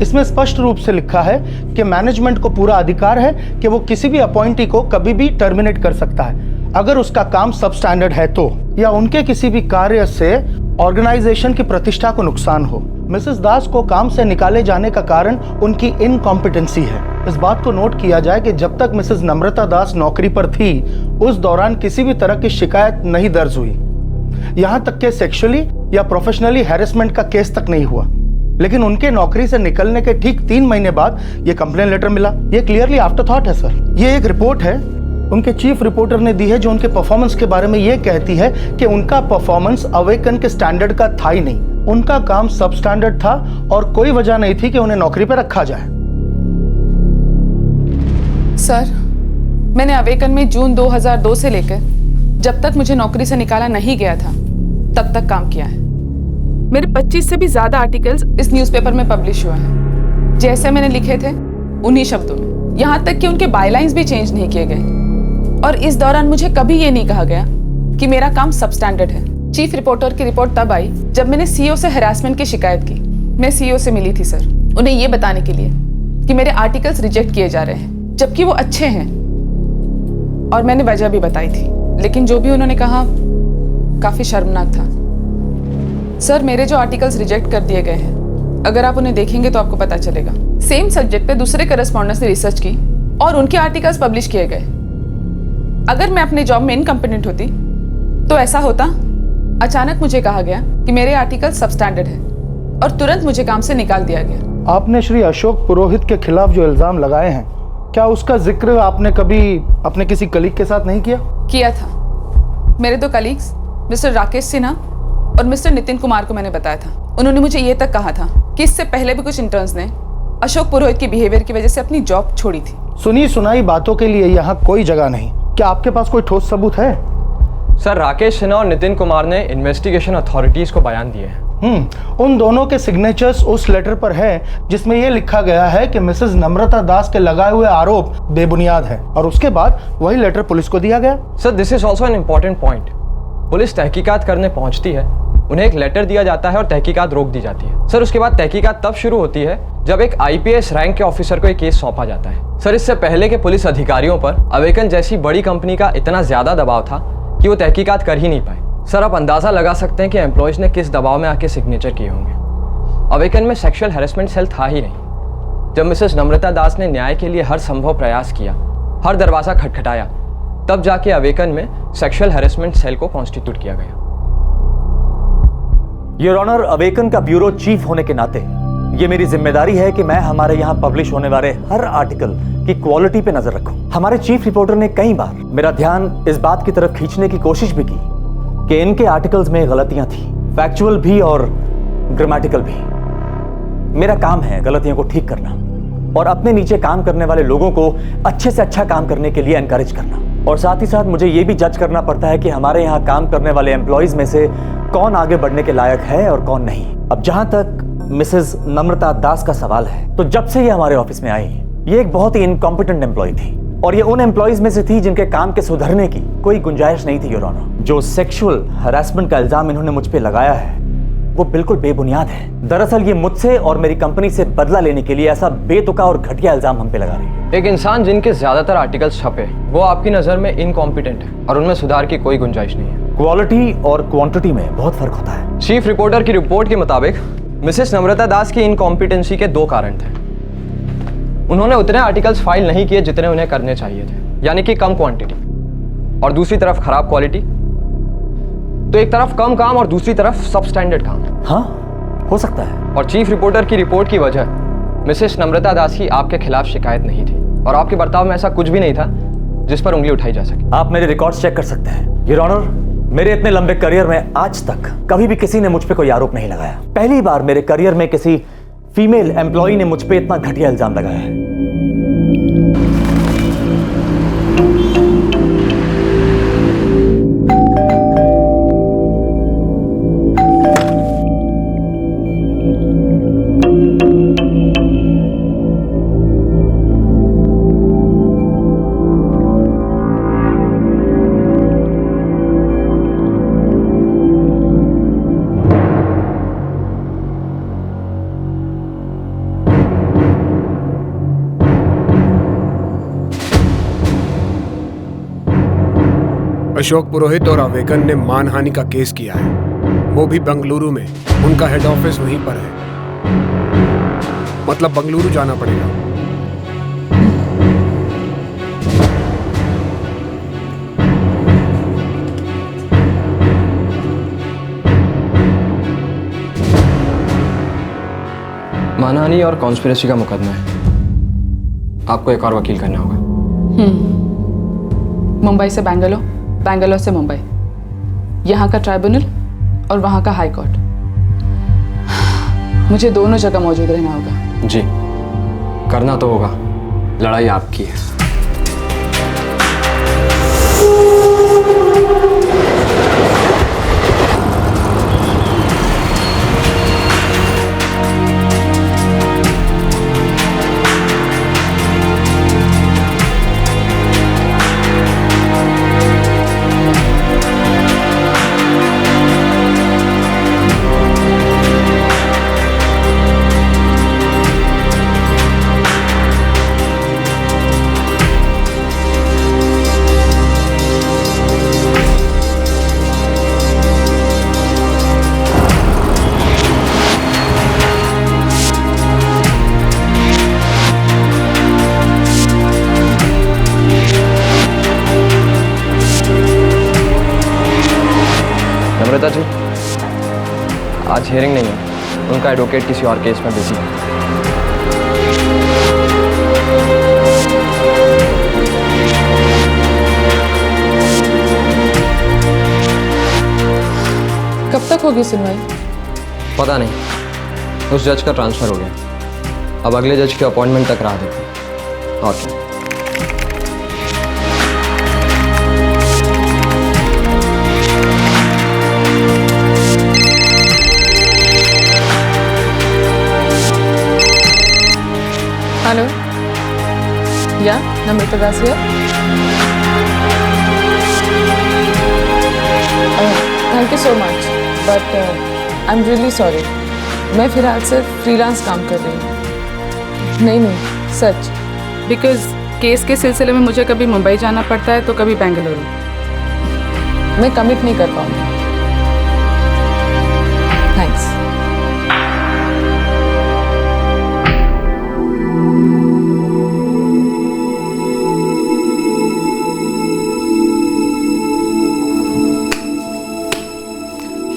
इसमें स्पष्ट रूप से लिखा है कि मैनेजमेंट को पूरा अधिकार है कि वो किसी भी अपॉइंटी को कभी भी टर्मिनेट कर सकता है अगर उसका काम सबस्टैंडर्ड है तो, या उनके किसी भी कार्य से ऑर्गेनाइजेशन की प्रतिष्ठा को नुकसान हो। मिसेस दास को काम से निकाले जाने का कारण उनकी इनकॉम्पिटेंसी है। इस बात को नोट किया जाए कि जब तक मिसेस नम्रता दास नौकरी पर थी उस दौरान किसी भी तरह की शिकायत नहीं दर्ज हुई, यहाँ तक कि सेक्सुअली या प्रोफेशनली हैरेसमेंट का केस तक नहीं हुआ। लेकिन उनके नौकरी से निकलने के ठीक 3 महीने बाद ये कंप्लेन लेटर मिला। ये क्लियरली आफ्टर थॉट है सर। ये एक रिपोर्ट है उनके चीफ रिपोर्टर ने दी है जो उनके परफॉर्मेंस के बारे में ये कहती है कि उनका परफॉर्मेंस अवेकन के स्टैंडर्ड का था ही नहीं, उनका काम सब स्टैंडर्ड था और कोई वजह नहीं थी कि उन्हें नौकरी पर रखा जाए। सर, मैंने अवेकन में जून 2002 से लेकर जब तक मुझे नौकरी से निकाला नहीं गया था तब तक काम किया है। मेरे 25 से भी ज्यादा आर्टिकल्स इस न्यूज़पेपर में पब्लिश हुए हैं, जैसे मैंने लिखे थे उन्हीं शब्दों में। यहाँ तक कि उनके बायलाइंस भी चेंज नहीं किए गए और इस दौरान मुझे कभी ये नहीं कहा गया कि मेरा काम सब स्टैंडर्ड है। चीफ रिपोर्टर की रिपोर्ट तब आई जब मैंने सीईओ से हैरेसमेंट की शिकायत की। मैं सीईओ से मिली थी सर, उन्हें ये बताने के लिए कि मेरे आर्टिकल्स रिजेक्ट किए जा रहे हैं जबकि वो अच्छे हैं, और मैंने वजह भी बताई थी। लेकिन जो भी उन्होंने कहा काफी शर्मनाक था। सर, मेरे जो आर्टिकल्स रिजेक्ट कर दिए गए हैं, अगर आप उन्हें देखेंगे तो आपको पता चलेगा। सेम सब्जेक्ट पे दूसरे करस्पॉन्डेंट्स ने रिसर्च की और उनके आर्टिकल्स पब्लिश किए गए। अगर मैं अपने जॉब में इनकम्पिटेंट होती तो ऐसा होता। अचानक मुझे कहा गया कि मेरे आर्टिकल सब स्टैंडर्ड है और तुरंत मुझे काम से निकाल दिया गया। आपने श्री अशोक पुरोहित के खिलाफ जो इल्जाम लगाए हैं, क्या उसका जिक्र आपने कभी अपने किसी कलीग के साथ नहीं किया? किया था। मेरे 2 कलीग्स मिस्टर राकेश सिन्हा और मिस्टर नितिन कुमार को मैंने बताया था। उन्होंने मुझे ये तक कहा था कि इससे पहले भी कुछ इंटर्न्स ने अशोक पुरोहित के बिहेवियर की वजह से अपनी जॉब छोड़ी थी। सुनी सुनाई बातों के लिए यहाँ कोई जगह नहीं। क्या आपके पास कोई ठोस सबूत है? सर, राकेश सिन्हा और नितिन कुमार ने इन्वेस्टिगेशन अथॉरिटीज को बयान दिए हैं। उन दोनों के सिग्नेचर्स उस लेटर पर है जिसमें यह लिखा गया है कि मिसेस नम्रता दास के लगाए हुए आरोप बेबुनियाद है, और उसके बाद वही लेटर पुलिस को दिया गया। Sir, this is also an important point. Police तहकीकात करने पहुंचती है उन्हें एक लेटर दिया जाता है और तहकीकात रोक दी जाती है। सर उसके बाद तहकीकात तब शुरू होती है जब एक IPS रैंक के ऑफिसर को एक केस सौंपा जाता है। सर इससे पहले के पुलिस अधिकारियों पर अवेकन जैसी बड़ी कंपनी का इतना ज्यादा दबाव था कि वो तहकीकात कर ही नहीं पाए। सर आप अंदाजा लगा सकते हैं कि एम्प्लॉयज ने किस दबाव में आके सिग्नेचर किए होंगे। अवेकन में सेक्सुअल हैरेसमेंट सेल था ही नहीं। जब मिसेस नम्रता दास ने न्याय के लिए हर संभव प्रयास किया, हर दरवाजा खटखटाया, तब जाके अवेकन में सेक्सुअल हैरेसमेंट सेल को कॉन्स्टिट्यूट किया गया। योर ऑनर, अवेकन का ब्यूरो चीफ होने के नाते ये मेरी जिम्मेदारी है कि मैं हमारे यहाँ पब्लिश होने वाले हर आर्टिकल की क्वालिटी पे नजर रखूं। हमारे चीफ रिपोर्टर ने कई बार मेरा ध्यान इस बात की तरफ खींचने की कोशिश भी की कि इनके आर्टिकल्स में गलतियां थी, फैक्चुअल भी और ग्रामेटिकल भी। मेरा काम है गलतियों को ठीक करना और अपने नीचे काम करने वाले लोगों को अच्छे से अच्छा काम करने के लिए एनकरेज करना, और साथ ही साथ मुझे ये भी जज करना पड़ता है कि हमारे यहाँ काम करने वाले एम्प्लॉयज में से कौन आगे बढ़ने के लायक है और कौन नहीं। अब जहां तक मिसेस नम्रता दास का सवाल है, तो जब से ये हमारे ऑफिस में आई, ये एक बहुत ही इनकॉम्पिटेंट एम्प्लॉय थी और ये उन एम्प्लॉयज में से थी जिनके काम के सुधरने की कोई गुंजाइश नहीं थी। योर ऑनर, जो सेक्सुअल हरासमेंट का इल्जाम इन्होंने मुझ पे लगाया है वो बिल्कुल बेबुनियाद है। दरअसल ये मुझसे और मेरी कंपनी से बदला लेने के लिए ऐसा बेतुका और घटिया इल्जाम हम पे लगा रही है। एक इंसान जिनके ज्यादातर आर्टिकल्स छपे वो आपकी नजर में इनकॉम्पिटेंट है और उनमें सुधार की कोई गुंजाइश नहीं है। क्वालिटी और क्वांटिटी में बहुत फर्क होता है। चीफ रिपोर्टर की रिपोर्ट के मुताबिक मिसेस नम्रता दास की इनकॉम्पिटेंसी के 2 कारण थे। उन्होंने उतने आर्टिकल्स फाइल नहीं किए जितने उन्हें करने चाहिए थे, यानी कि कम क्वांटिटी, और दूसरी तरफ खराब क्वालिटी। तो एक तरफ कम काम और दूसरी तरफ सब स्टैंडर्ड काम। हाँ, हो सकता है। और चीफ रिपोर्टर की रिपोर्ट की वजह मिसेस नम्रता दास की आपके खिलाफ शिकायत नहीं थी और आपके बर्ताव में ऐसा कुछ भी नहीं था जिस पर उंगली उठाई जा सके। आप मेरे रिकॉर्ड्स चेक कर सकते हैं। योर ऑनर, मेरे इतने लंबे करियर में आज तक कभी भी किसी ने मुझ पे कोई आरोप नहीं लगाया। पहली बार मेरे करियर में किसी फीमेल एम्प्लॉय ने मुझ पे इतना घटिया इल्जाम लगाया है। अशोक पुरोहित और अवेकन ने मानहानि का केस किया है, वो भी बेंगलुरु में। उनका हेड ऑफिस वहीं पर है, मतलब बेंगलुरु जाना पड़ेगा। मानहानि और कॉन्स्पिरेसी का मुकदमा है, आपको एक और वकील करना होगा। मुंबई से बैंगलोर, बैंगलोर से मुंबई, यहाँ का ट्राइब्यूनल और वहाँ का हाई कोर्ट। मुझे दोनों जगह मौजूद रहना होगा। जी, करना तो होगा, लड़ाई आपकी है। नम्रता जी, आज हियरिंग नहीं है, उनका एडवोकेट किसी और केस में बिजी है। कब तक होगी सुनवाई? पता नहीं, उस जज का ट्रांसफर हो गया, अब अगले जज के अपॉइंटमेंट तक राह देते हैं। और क्या? Hello, yeah Namrata Das here. Thank you so much. But I am really sorry. मैं फिलहाल सिर्फ फ्रीलांस काम कर रही हूँ। नहीं सच। बिकॉज केस के सिलसिले में मुझे कभी मुंबई जाना पड़ता है तो कभी बेंगलुरु। मैं कमिट नहीं कर पाऊंगी। थैंक्स।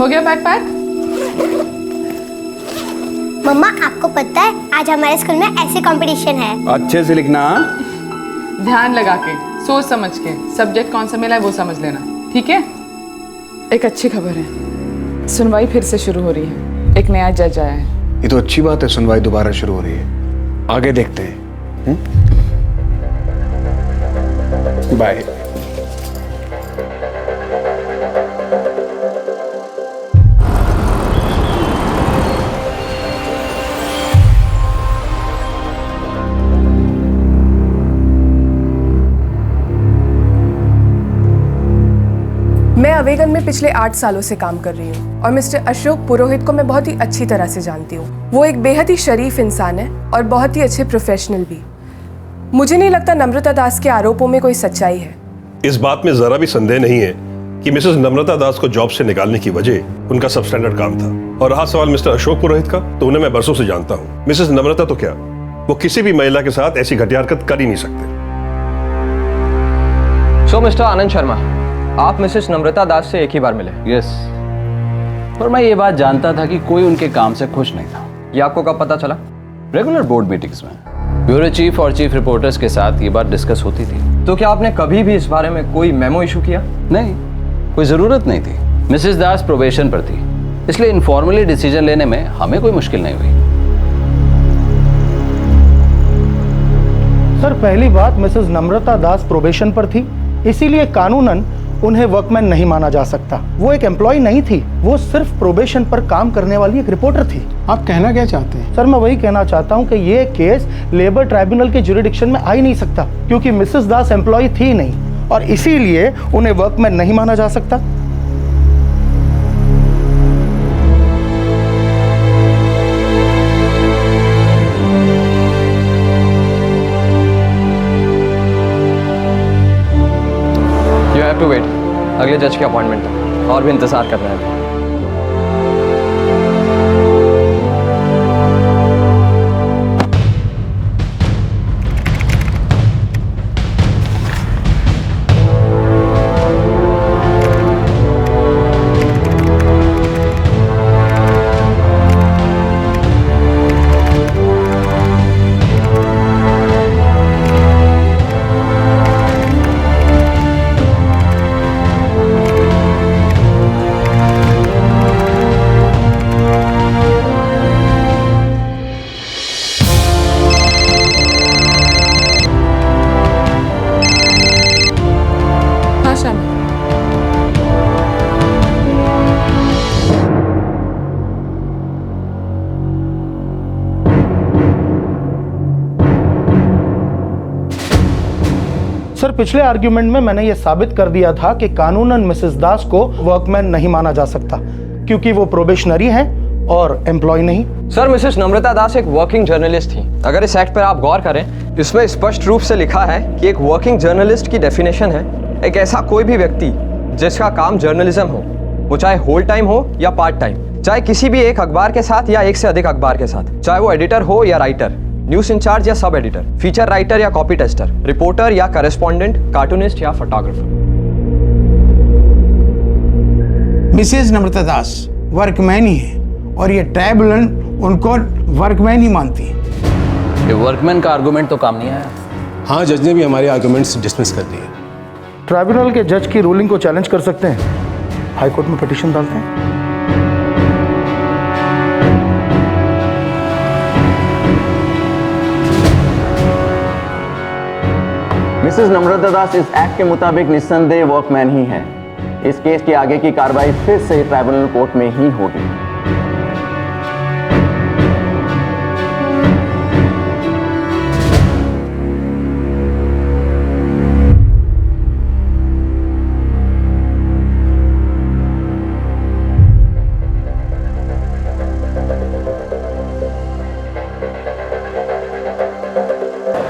हो गया बैग पैक? मम्मा आपको पता है आज हमारे स्कूल में ऐसे कंपटीशन है। अच्छे से लिखना। ध्यान लगा के, सोच समझ के, सब्जेक्ट कौन सा मिला है वो समझ लेना, ठीक है? एक अच्छी खबर है, सुनवाई फिर से शुरू हो रही है। एक नया जज आया है। ये तो अच्छी बात है, सुनवाई दोबारा शुरू हो रही है। आगे देखते हैं। बाय। मैं अवेगन में पिछले 8 सालों से काम कर रही हूँ और मिस्टर अशोक पुरोहित को मैं बहुत ही अच्छी तरह से जानती हूँ। वो एक बेहद ही शरीफ इंसान है और बहुत ही अच्छे प्रोफेशनल भी। मुझे नहीं लगता नम्रता दास के आरोपों में कोई सच्चाई है। इस बात में जरा भी संदेह नहीं है कि मिसेस नम्रता दास को जॉब से निकालने की वजह उनका सबस्टैंडर्ड काम था। और रहा सवाल मिस्टर अशोक पुरोहित का, तो उन्हें मैं बरसों से जानता हूँ। मिसेस नम्रता तो क्या, वो किसी भी महिला के साथ ऐसी घटिया हरकत कर ही नहीं सकते। सो मिस्टर आनंद शर्मा, आप मिसेस नम्रता दास से एक ही बार मिले? यस। पर मैं ये बात जानता था कि कोई उनके काम से खुश नहीं था। ये आपको कब पता चला? रेगुलर बोर्ड मीटिंग्स में ब्यूरो चीफ और चीफ रिपोर्टर्स के साथ ये बात डिस्कस होती थी। तो क्या आपने कभी भी इस बारे में कोई मेमो इशू किया? नहीं, कोई जरूरत नहीं थी। मिसेस दास प्रोबेशन पर थी, इसलिए इनफॉर्मली डिसीजन लेने में हमें कोई मुश्किल नहीं हुई। सर, पहली बात, मिसेस नम्रता दास प्रोबेशन पर थी, इसीलिए कानूनन उन्हें वर्कमैन नहीं माना जा सकता। वो एक एम्प्लॉय नहीं थी, वो सिर्फ प्रोबेशन पर काम करने वाली एक रिपोर्टर थी। आप कहना क्या चाहते हैं? सर, मैं वही कहना चाहता हूँ कि ये केस लेबर ट्राइब्यूनल के ज्यूरिडिक्शन में आ ही नहीं सकता, क्योंकि मिसेस दास एम्प्लॉय थी नहीं और इसीलिए उन्हें वर्कमैन नहीं माना जा सकता। टू वेट, अगले जज के अपॉइंटमेंट तक और भी इंतजार कर रहे हैं। सर, पिछले आर्ग्यूमेंट में मैंने ये साबित कर दिया था कि कानूनन मिसेस दास को वर्कमैन नहीं माना जा सकता, क्योंकि वो प्रोबेशनरी हैं और एम्प्लॉय नहीं। सर, मिसेस नम्रता दास एक वर्किंग जर्नलिस्ट थी। अगर इस एक्ट पर आप गौर करें, इसमें स्पष्ट रूप से लिखा है कि एक वर्किंग जर्नलिस्ट की डेफिनेशन है एक ऐसा कोई भी व्यक्ति जिसका काम जर्नलिज्म हो, वो चाहे होल टाइम हो या पार्ट टाइम, चाहे किसी भी एक अखबार के साथ या एक से अधिक अखबार के साथ, चाहे वो एडिटर हो या राइटर, न्यूज इंचार्ज या सब एडिटर, फीचर राइटर या कॉपी टेस्टर, रिपोर्टर या करेस्पॉन्डेंट, कार्टूनिस्ट या फोटोग्राफर। मिसेज नम्रता दास वर्कमैन ही है और ये ट्राइब्यूनल उनको वर्कमैन ही मानती है। ये वर्कमैन का आर्गुमेंट तो काम नहीं आया। हाँ, जज ने भी हमारे आर्गुमेंट्स डिसमिस कर दिए। ट्राइब्यूनल के जज की रूलिंग को चैलेंज कर सकते हैं, हाई कोर्ट में पिटीशन डालते हैं। मिसेस नम्रता दास इस एक्ट के मुताबिक निस्संदेह वर्कमैन ही है। इस केस की आगे की कार्रवाई फिर से ट्राइब्यूनल कोर्ट में ही होगी।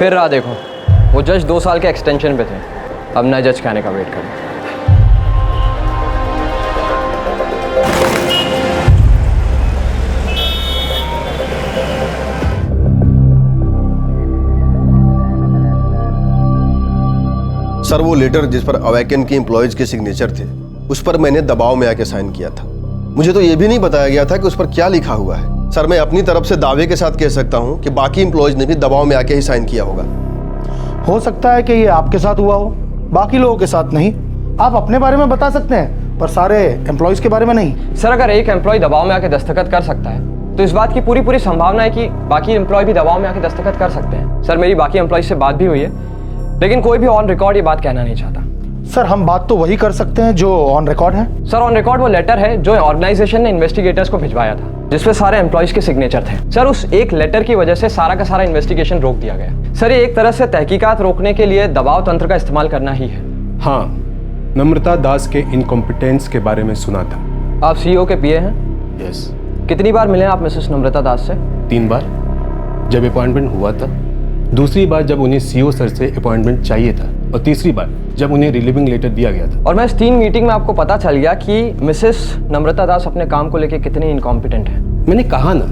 फिर रहा देखो, वो जज 2 साल के एक्सटेंशन पे थे, अब नए जज के आने का वेट करो। सर वो लेटर जिस पर अवेकन के एम्प्लॉयज के सिग्नेचर थे, उस पर मैंने दबाव में आके साइन किया था। मुझे तो ये भी नहीं बताया गया था कि उस पर क्या लिखा हुआ है। सर मैं अपनी तरफ से दावे के साथ कह सकता हूं कि बाकी एम्प्लॉयज ने भी दबाव में आके ही साइन किया होगा। हो सकता है कि ये आपके साथ हुआ हो, बाकी लोगों के साथ नहीं। आप अपने बारे में बता सकते हैं पर सारे एम्प्लॉयज के बारे में नहीं। सर अगर एक एम्प्लॉय दबाव में आके दस्तखत कर सकता है तो इस बात की पूरी संभावना है कि बाकी एम्प्लॉय भी दबाव में आके दस्तखत कर सकते हैं। सर मेरी बाकी एम्प्लॉय से बात भी हुई है, लेकिन कोई भी ऑन रिकॉर्ड ये बात कहना नहीं चाहता। सर हम बात तो वही कर सकते हैं जो ऑन रिकॉर्ड है। सर ऑन रिकॉर्ड वो लेटर है जो ऑर्गेनाइजेशन ने इन्वेस्टिगेटर्स को भिजवाया था, जिसपे सारे एम्प्लॉयज के सिग्नेचर थे। सर उस एक लेटर की वजह से सारा का सारा इन्वेस्टिगेशन रोक दिया गया। सर ये एक तरह से तहकीकात रोकने के लिए दबाव तंत्र का इस्तेमाल करना ही है। हाँ, नम्रता दास के इनकॉम्पिटेंस के बारे में सुना था। आप सीईओ के पीए हैं? यस। कितनी बार मिले आप मिसेस नम्रता दास से? 3 बार, जब अपॉइंटमेंट हुआ था, दूसरी बार जब उन्हें सीईओ सर से अपॉइंटमेंट चाहिए था, और तीसरी बार जब उन्हें रिलीविंग लेटर दिया गया था। और मैं इस 3 मीटिंग में आपको पता चल गया कि मिसेस नम्रता दास अपने काम को लेकर कितनी इनकॉम्पिटेंट है। मैंने कहा ना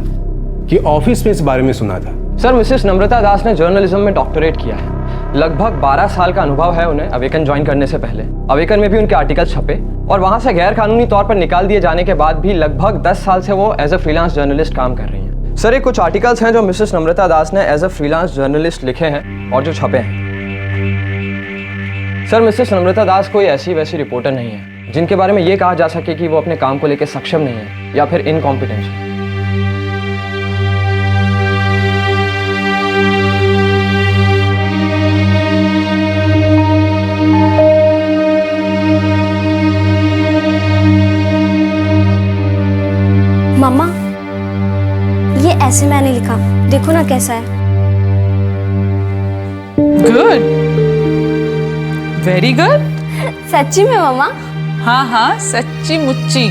कि ऑफिस में इस बारे में सुना था। सर मिसेस नम्रता दास ने जर्नलिज्म में डॉक्टरेट किया है। लगभग 12 साल का अनुभव है उन्हें अवेकन ज्वाइन करने से पहले। अवेकन में भी उनके आर्टिकल छपे और वहां से गैर कानूनी तौर पर निकाल दिए जाने के बाद भी लगभग 10 साल से वो एज अ फ्रीलांस जर्नलिस्ट काम कर रही हैं। सर ये कुछ आर्टिकल्स हैं जो मिसेस नम्रता दास ने एज अ फ्रीलांस जर्नलिस्ट लिखे हैं और जो छपे हैं। सर मिसेस नम्रता दास कोई ऐसी वैसी रिपोर्टर नहीं है जिनके बारे में ये कहा जा सके कि वो अपने काम को लेकर सक्षम नहीं है या फिर इनकॉम्पिटेंट है। मम्मा ये ऐसे मैंने लिखा, देखो ना कैसा है। Good, very good. सच्ची में मम्मा? हाँ हाँ सच्ची मुच्ची।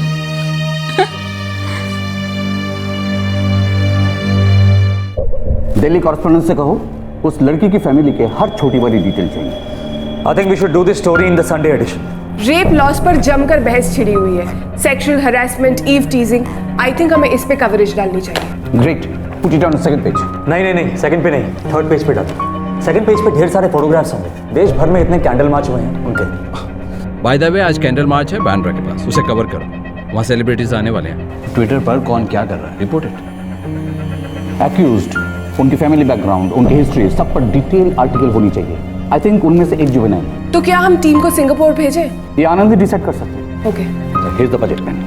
दिल्ली कॉरेस्पॉन्डेंट से कहो उस लड़की की फैमिली के हर छोटी बड़ी डिटेल चाहिए। I think we should do this story in the Sunday edition. Rape laws पर जमकर बहस छिड़ी हुई है, sexual harassment, eve teasing. I think हमें इस पे कवरेज डालनी चाहिए। Great, put it on second page. नहीं, सेकंड पे नहीं, थर्ड पेज पे डालो। सेकंड पेज पे ढेर सारे फोटोग्राफ्स होंगे, देश भर में इतने कैंडल मार्च हुए हैं उनके। बाय द वे आज कैंडल मार्च है बांद्रा के पास, उसे कवर करो, वहाँ सेलिब्रिटीज आने वाले हैं। ट्विटर पर कौन क्या कर रहा है, रिपोर्ट इट। एक्यूज्ड, उनकी फैमिली बैकग्राउंड, उनकी हिस्ट्री, सब पर डिटेल आर्टिकल होनी चाहिए। आई थिंक उनमें से एक जुवेनाइल। तो क्या हम टीम को सिंगापुर भेजें? ये आनंद ही डिसाइड कर सकते हैं। Okay, here's the budget plan.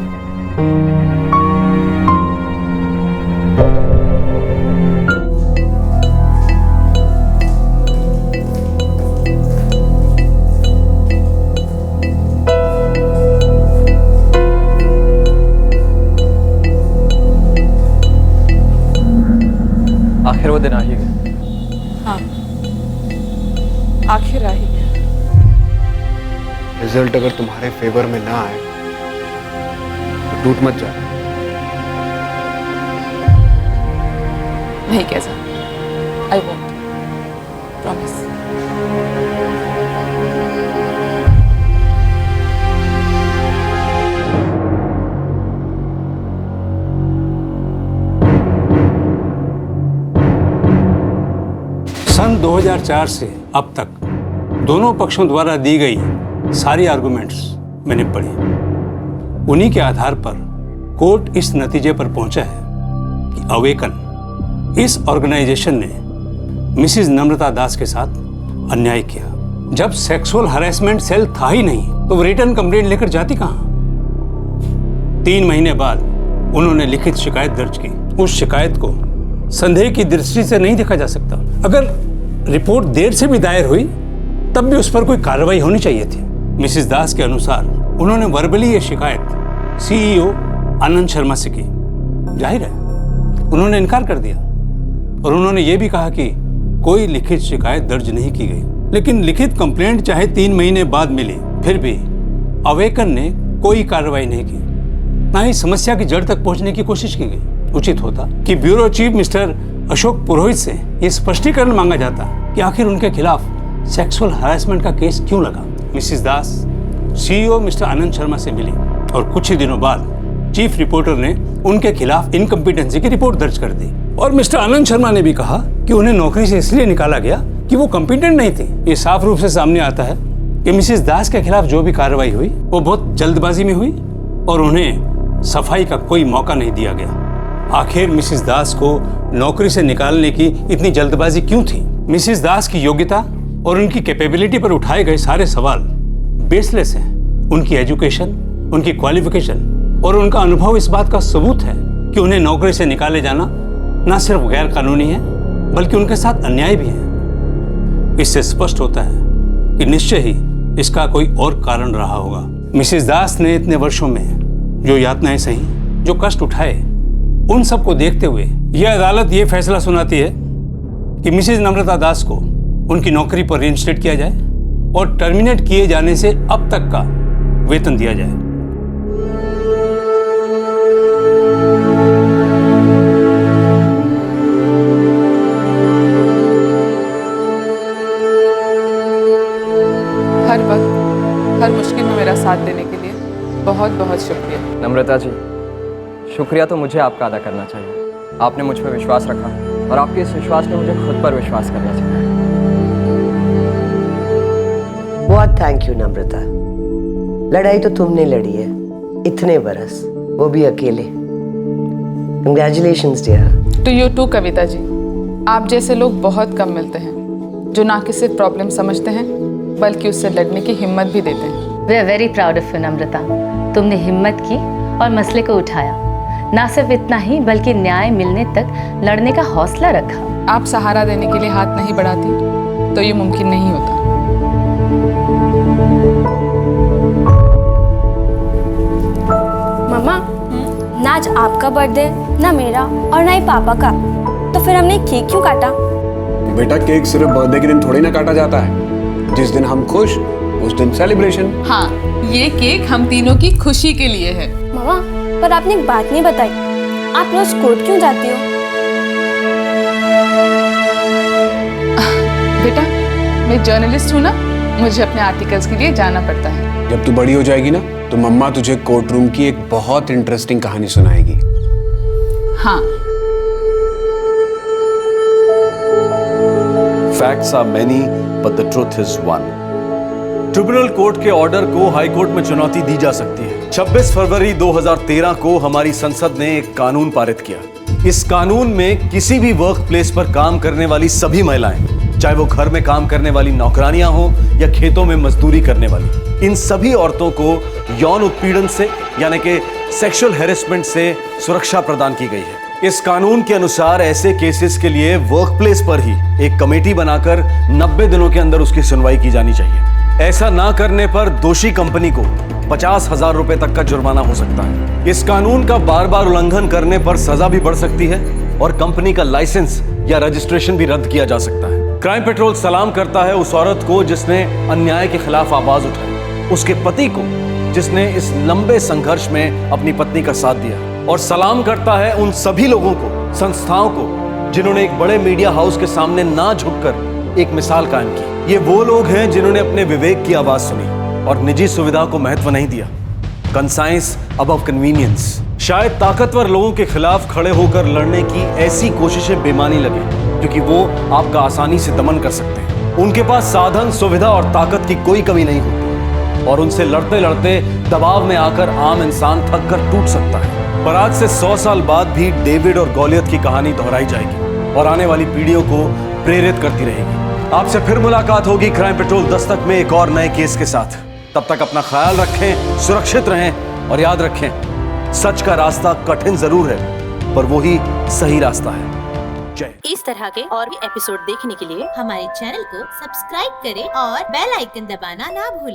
आखिर वो दिन आ ही गया। हाँ आखिर आ ही गया। रिजल्ट अगर तुम्हारे फेवर में ना आए तो टूट मत जाओ। नहीं कैसा, आई वोंट, प्रॉमिस। सन 2004 से अब तक दोनों पक्षों द्वारा दी गई सारी आर्गुमेंट्स मैंने पढ़ी। उन्हीं के आधार पर कोर्ट इस नतीजे पर पहुंचा है कि अवेकन इस ऑर्गेनाइजेशन ने मिसेस नम्रता दास के साथ अन्याय किया। जब सेक्सुअल हरासमेंट सेल था ही नहीं तो वो रिटर्न कंप्लेंट लेकर जाती कहां? 3 महीने बाद उन्होंने लिखित शिकायत दर्ज की। उस शिकायत को संदेह की दृष्टि से नहीं देखा जा सकता। अगर रिपोर्ट देर से भी दायर हुई तब भी उस पर कोई कार्रवाई होनी चाहिए थी। मिसेस दास के अनुसार उन्होंने वर्बली ये शिकायत सीईओ आनंद शर्मा से की। जाहिर है उन्होंने इनकार कर दिया और उन्होंने ये भी कहा कि कोई लिखित शिकायत दर्ज नहीं की गई। लेकिन लिखित कंप्लेंट चाहे 3 महीने बाद मिली, फिर भी अवेकन ने कोई कार्रवाई नहीं की, ना ही समस्या की जड़ तक पहुंचने की कोशिश की गई। उचित होता कि ब्यूरो चीफ मिस्टर अशोक पुरोहित से यह स्पष्टीकरण मांगा जाता कि आखिर उनके खिलाफ सेक्सुअल हरासमेंट का केस क्यों लगा। मिसेस दास सीईओ मिस्टर आनंद शर्मा से मिली और कुछ ही दिनों बाद चीफ रिपोर्टर ने उनके खिलाफ इनकम्पिटेंसी की रिपोर्ट दर्ज कर दी और मिस्टर आनंद शर्मा ने भी कहा कि उन्हें नौकरी से इसलिए निकाला गया कि वो कॉम्पिटेंट नहीं थे। ये साफ रूप से सामने आता है कि मिसेस दास के खिलाफ जो भी कार्रवाई हुई वो बहुत जल्दबाजी में हुई और उन्हें सफाई का कोई मौका नहीं दिया गया। आखिर मिसेस दास को नौकरी से निकालने की इतनी जल्दबाजी क्यों थी? मिसेस दास की योग्यता और उनकी कैपेबिलिटी पर उठाए गए सारे सवाल बेसलेस हैं। उनकी एजुकेशन, उनकी क्वालिफिकेशन और उनका अनुभव इस बात का सबूत है कि उन्हें नौकरी से निकाले जाना न सिर्फ गैर कानूनी है बल्कि उनके साथ अन्याय भी है। इससे स्पष्ट होता है कि निश्चय ही इसका कोई और कारण रहा होगा। मिसेस दास ने इतने वर्षों में जो यातनाएं सही, जो कष्ट उठाए, उन सब को देखते हुए यह अदालत ये फैसला सुनाती है कि मिसेस नम्रता दास को उनकी नौकरी पर रीइंस्टेट किया जाए और टर्मिनेट किए जाने से अब तक का वेतन दिया जाए। हर वक्त हर मुश्किल में मेरा साथ देने के लिए बहुत बहुत शुक्रिया। नम्रता जी, शुक्रिया तो मुझे आपका अदा करना चाहिए। आपने मुझ पर विश्वास रखा और आपके इस विश्वास ने मुझे खुद पर विश्वास करना चाहिए। बहुत थैंक यू नम्रता। लड़ाई तो तुमने लड़ी है इतने बरस, वो भी अकेले। Congratulations dear. To you too Kavita ji. आप जैसे लोग बहुत कम मिलते हैं जो ना कि सिर्फ प्रॉब्लम समझते हैं बल्कि उससे लड़ने की हिम्मत भी देते हैं। We are very proud of you Namrata. तुमने हिम्मत की और मसले को उठाया। ना सिर्फ इतना ही बल्कि न्याय मिलने तक लड़ने का हौसला रखा। आप सहारा देने के लिए हाथ नहीं बढ़ाती तो ये मुमकिन नहीं होता। मम्मा, ना आज आपका बर्थडे, ना मेरा और ना ही पापा का, तो फिर हमने केक क्यों काटा? बेटा, केक सिर्फ बर्थडे के दिन थोड़ी ना काटा जाता है। जिस दिन हम खुश उस दिन सेलिब्रेशन। हाँ, ये केक हम तीनों की खुशी के लिए है। मम्मा, पर आपने एक बात नहीं बताई, आप रोज कोर्ट क्यों जाती हो? बेटा, मैं जर्नलिस्ट हूँ ना, मुझे अपने आर्टिकल्स के लिए जाना पड़ता है। जब तू बड़ी हो जाएगी ना तो मम्मा तुझे कोर्ट रूम की एक बहुत इंटरेस्टिंग कहानी सुनाएगी। हाँ। Facts are many, but the truth is one. Tribunal court के ऑर्डर को हाई कोर्ट में चुनौती दी जा सकती है। 26 फरवरी 2013 को हमारी संसद ने एक कानून पारित किया। इस कानून में किसी भी वर्क प्लेस पर काम करने वाली सभी महिलाएं, चाहे वो घर में काम करने वाली नौकरानियां हो या खेतों में मजदूरी करने वाली, इन सभी औरतों को यौन उत्पीड़न से यानी कि सेक्सुअल हैरेसमेंट से सुरक्षा प्रदान की गई है। इस कानून के अनुसार ऐसे केसेस के लिए वर्क प्लेस पर ही एक कमेटी बनाकर 90 दिनों के अंदर उसकी सुनवाई की जानी चाहिए। ऐसा ना करने पर दोषी कंपनी को 50,000 रुपए तक का जुर्माना हो सकता है। इस कानून का बार बार उल्लंघन करने पर सजा भी बढ़ सकती है और कंपनी का लाइसेंस या रजिस्ट्रेशन भी रद्द किया जा सकता है। क्राइम पेट्रोल सलाम करता है उस औरत को जिसने अन्याय के खिलाफ आवाज उठाई, उसके पति को जिसने इस लंबे संघर्ष में अपनी पत्नी का साथ दिया, और सलाम करता है उन सभी लोगों को, संस्थाओं को जिन्होंने एक बड़े मीडिया हाउस के सामने ना झुककर एक मिसाल कायम की। ये वो लोग हैं जिन्होंने अपने विवेक की आवाज सुनी और निजी सुविधा को महत्व नहीं दिया। Conscience above convenience. शायद ताकतवर लोगों के खिलाफ खड़े होकर लड़ने की ऐसी कोशिशें बेमानी लगे क्योंकि वो आपका आसानी से दमन कर सकते हैं। उनके पास साधन, सुविधा और ताकत की कोई कमी नहीं होती और उनसे लड़ते लड़ते दबाव में आकर आम इंसान थक कर टूट सकता है। पर आज से 100 साल बाद भी डेविड और गॉलियत की कहानी दोहराई जाएगी और आने वाली पीढ़ियों को प्रेरित करती रहेगी। आपसे फिर मुलाकात होगी क्राइम पेट्रोल दस्तक में एक और नए केस के साथ। तब तक अपना ख्याल रखें, सुरक्षित रहें और याद रखें, सच का रास्ता कठिन जरूर है पर वो ही सही रास्ता है। जय। इस तरह के और भी एपिसोड देखने के लिए हमारे चैनल को सब्सक्राइब करें और बेल आइकन दबाना ना भूलें।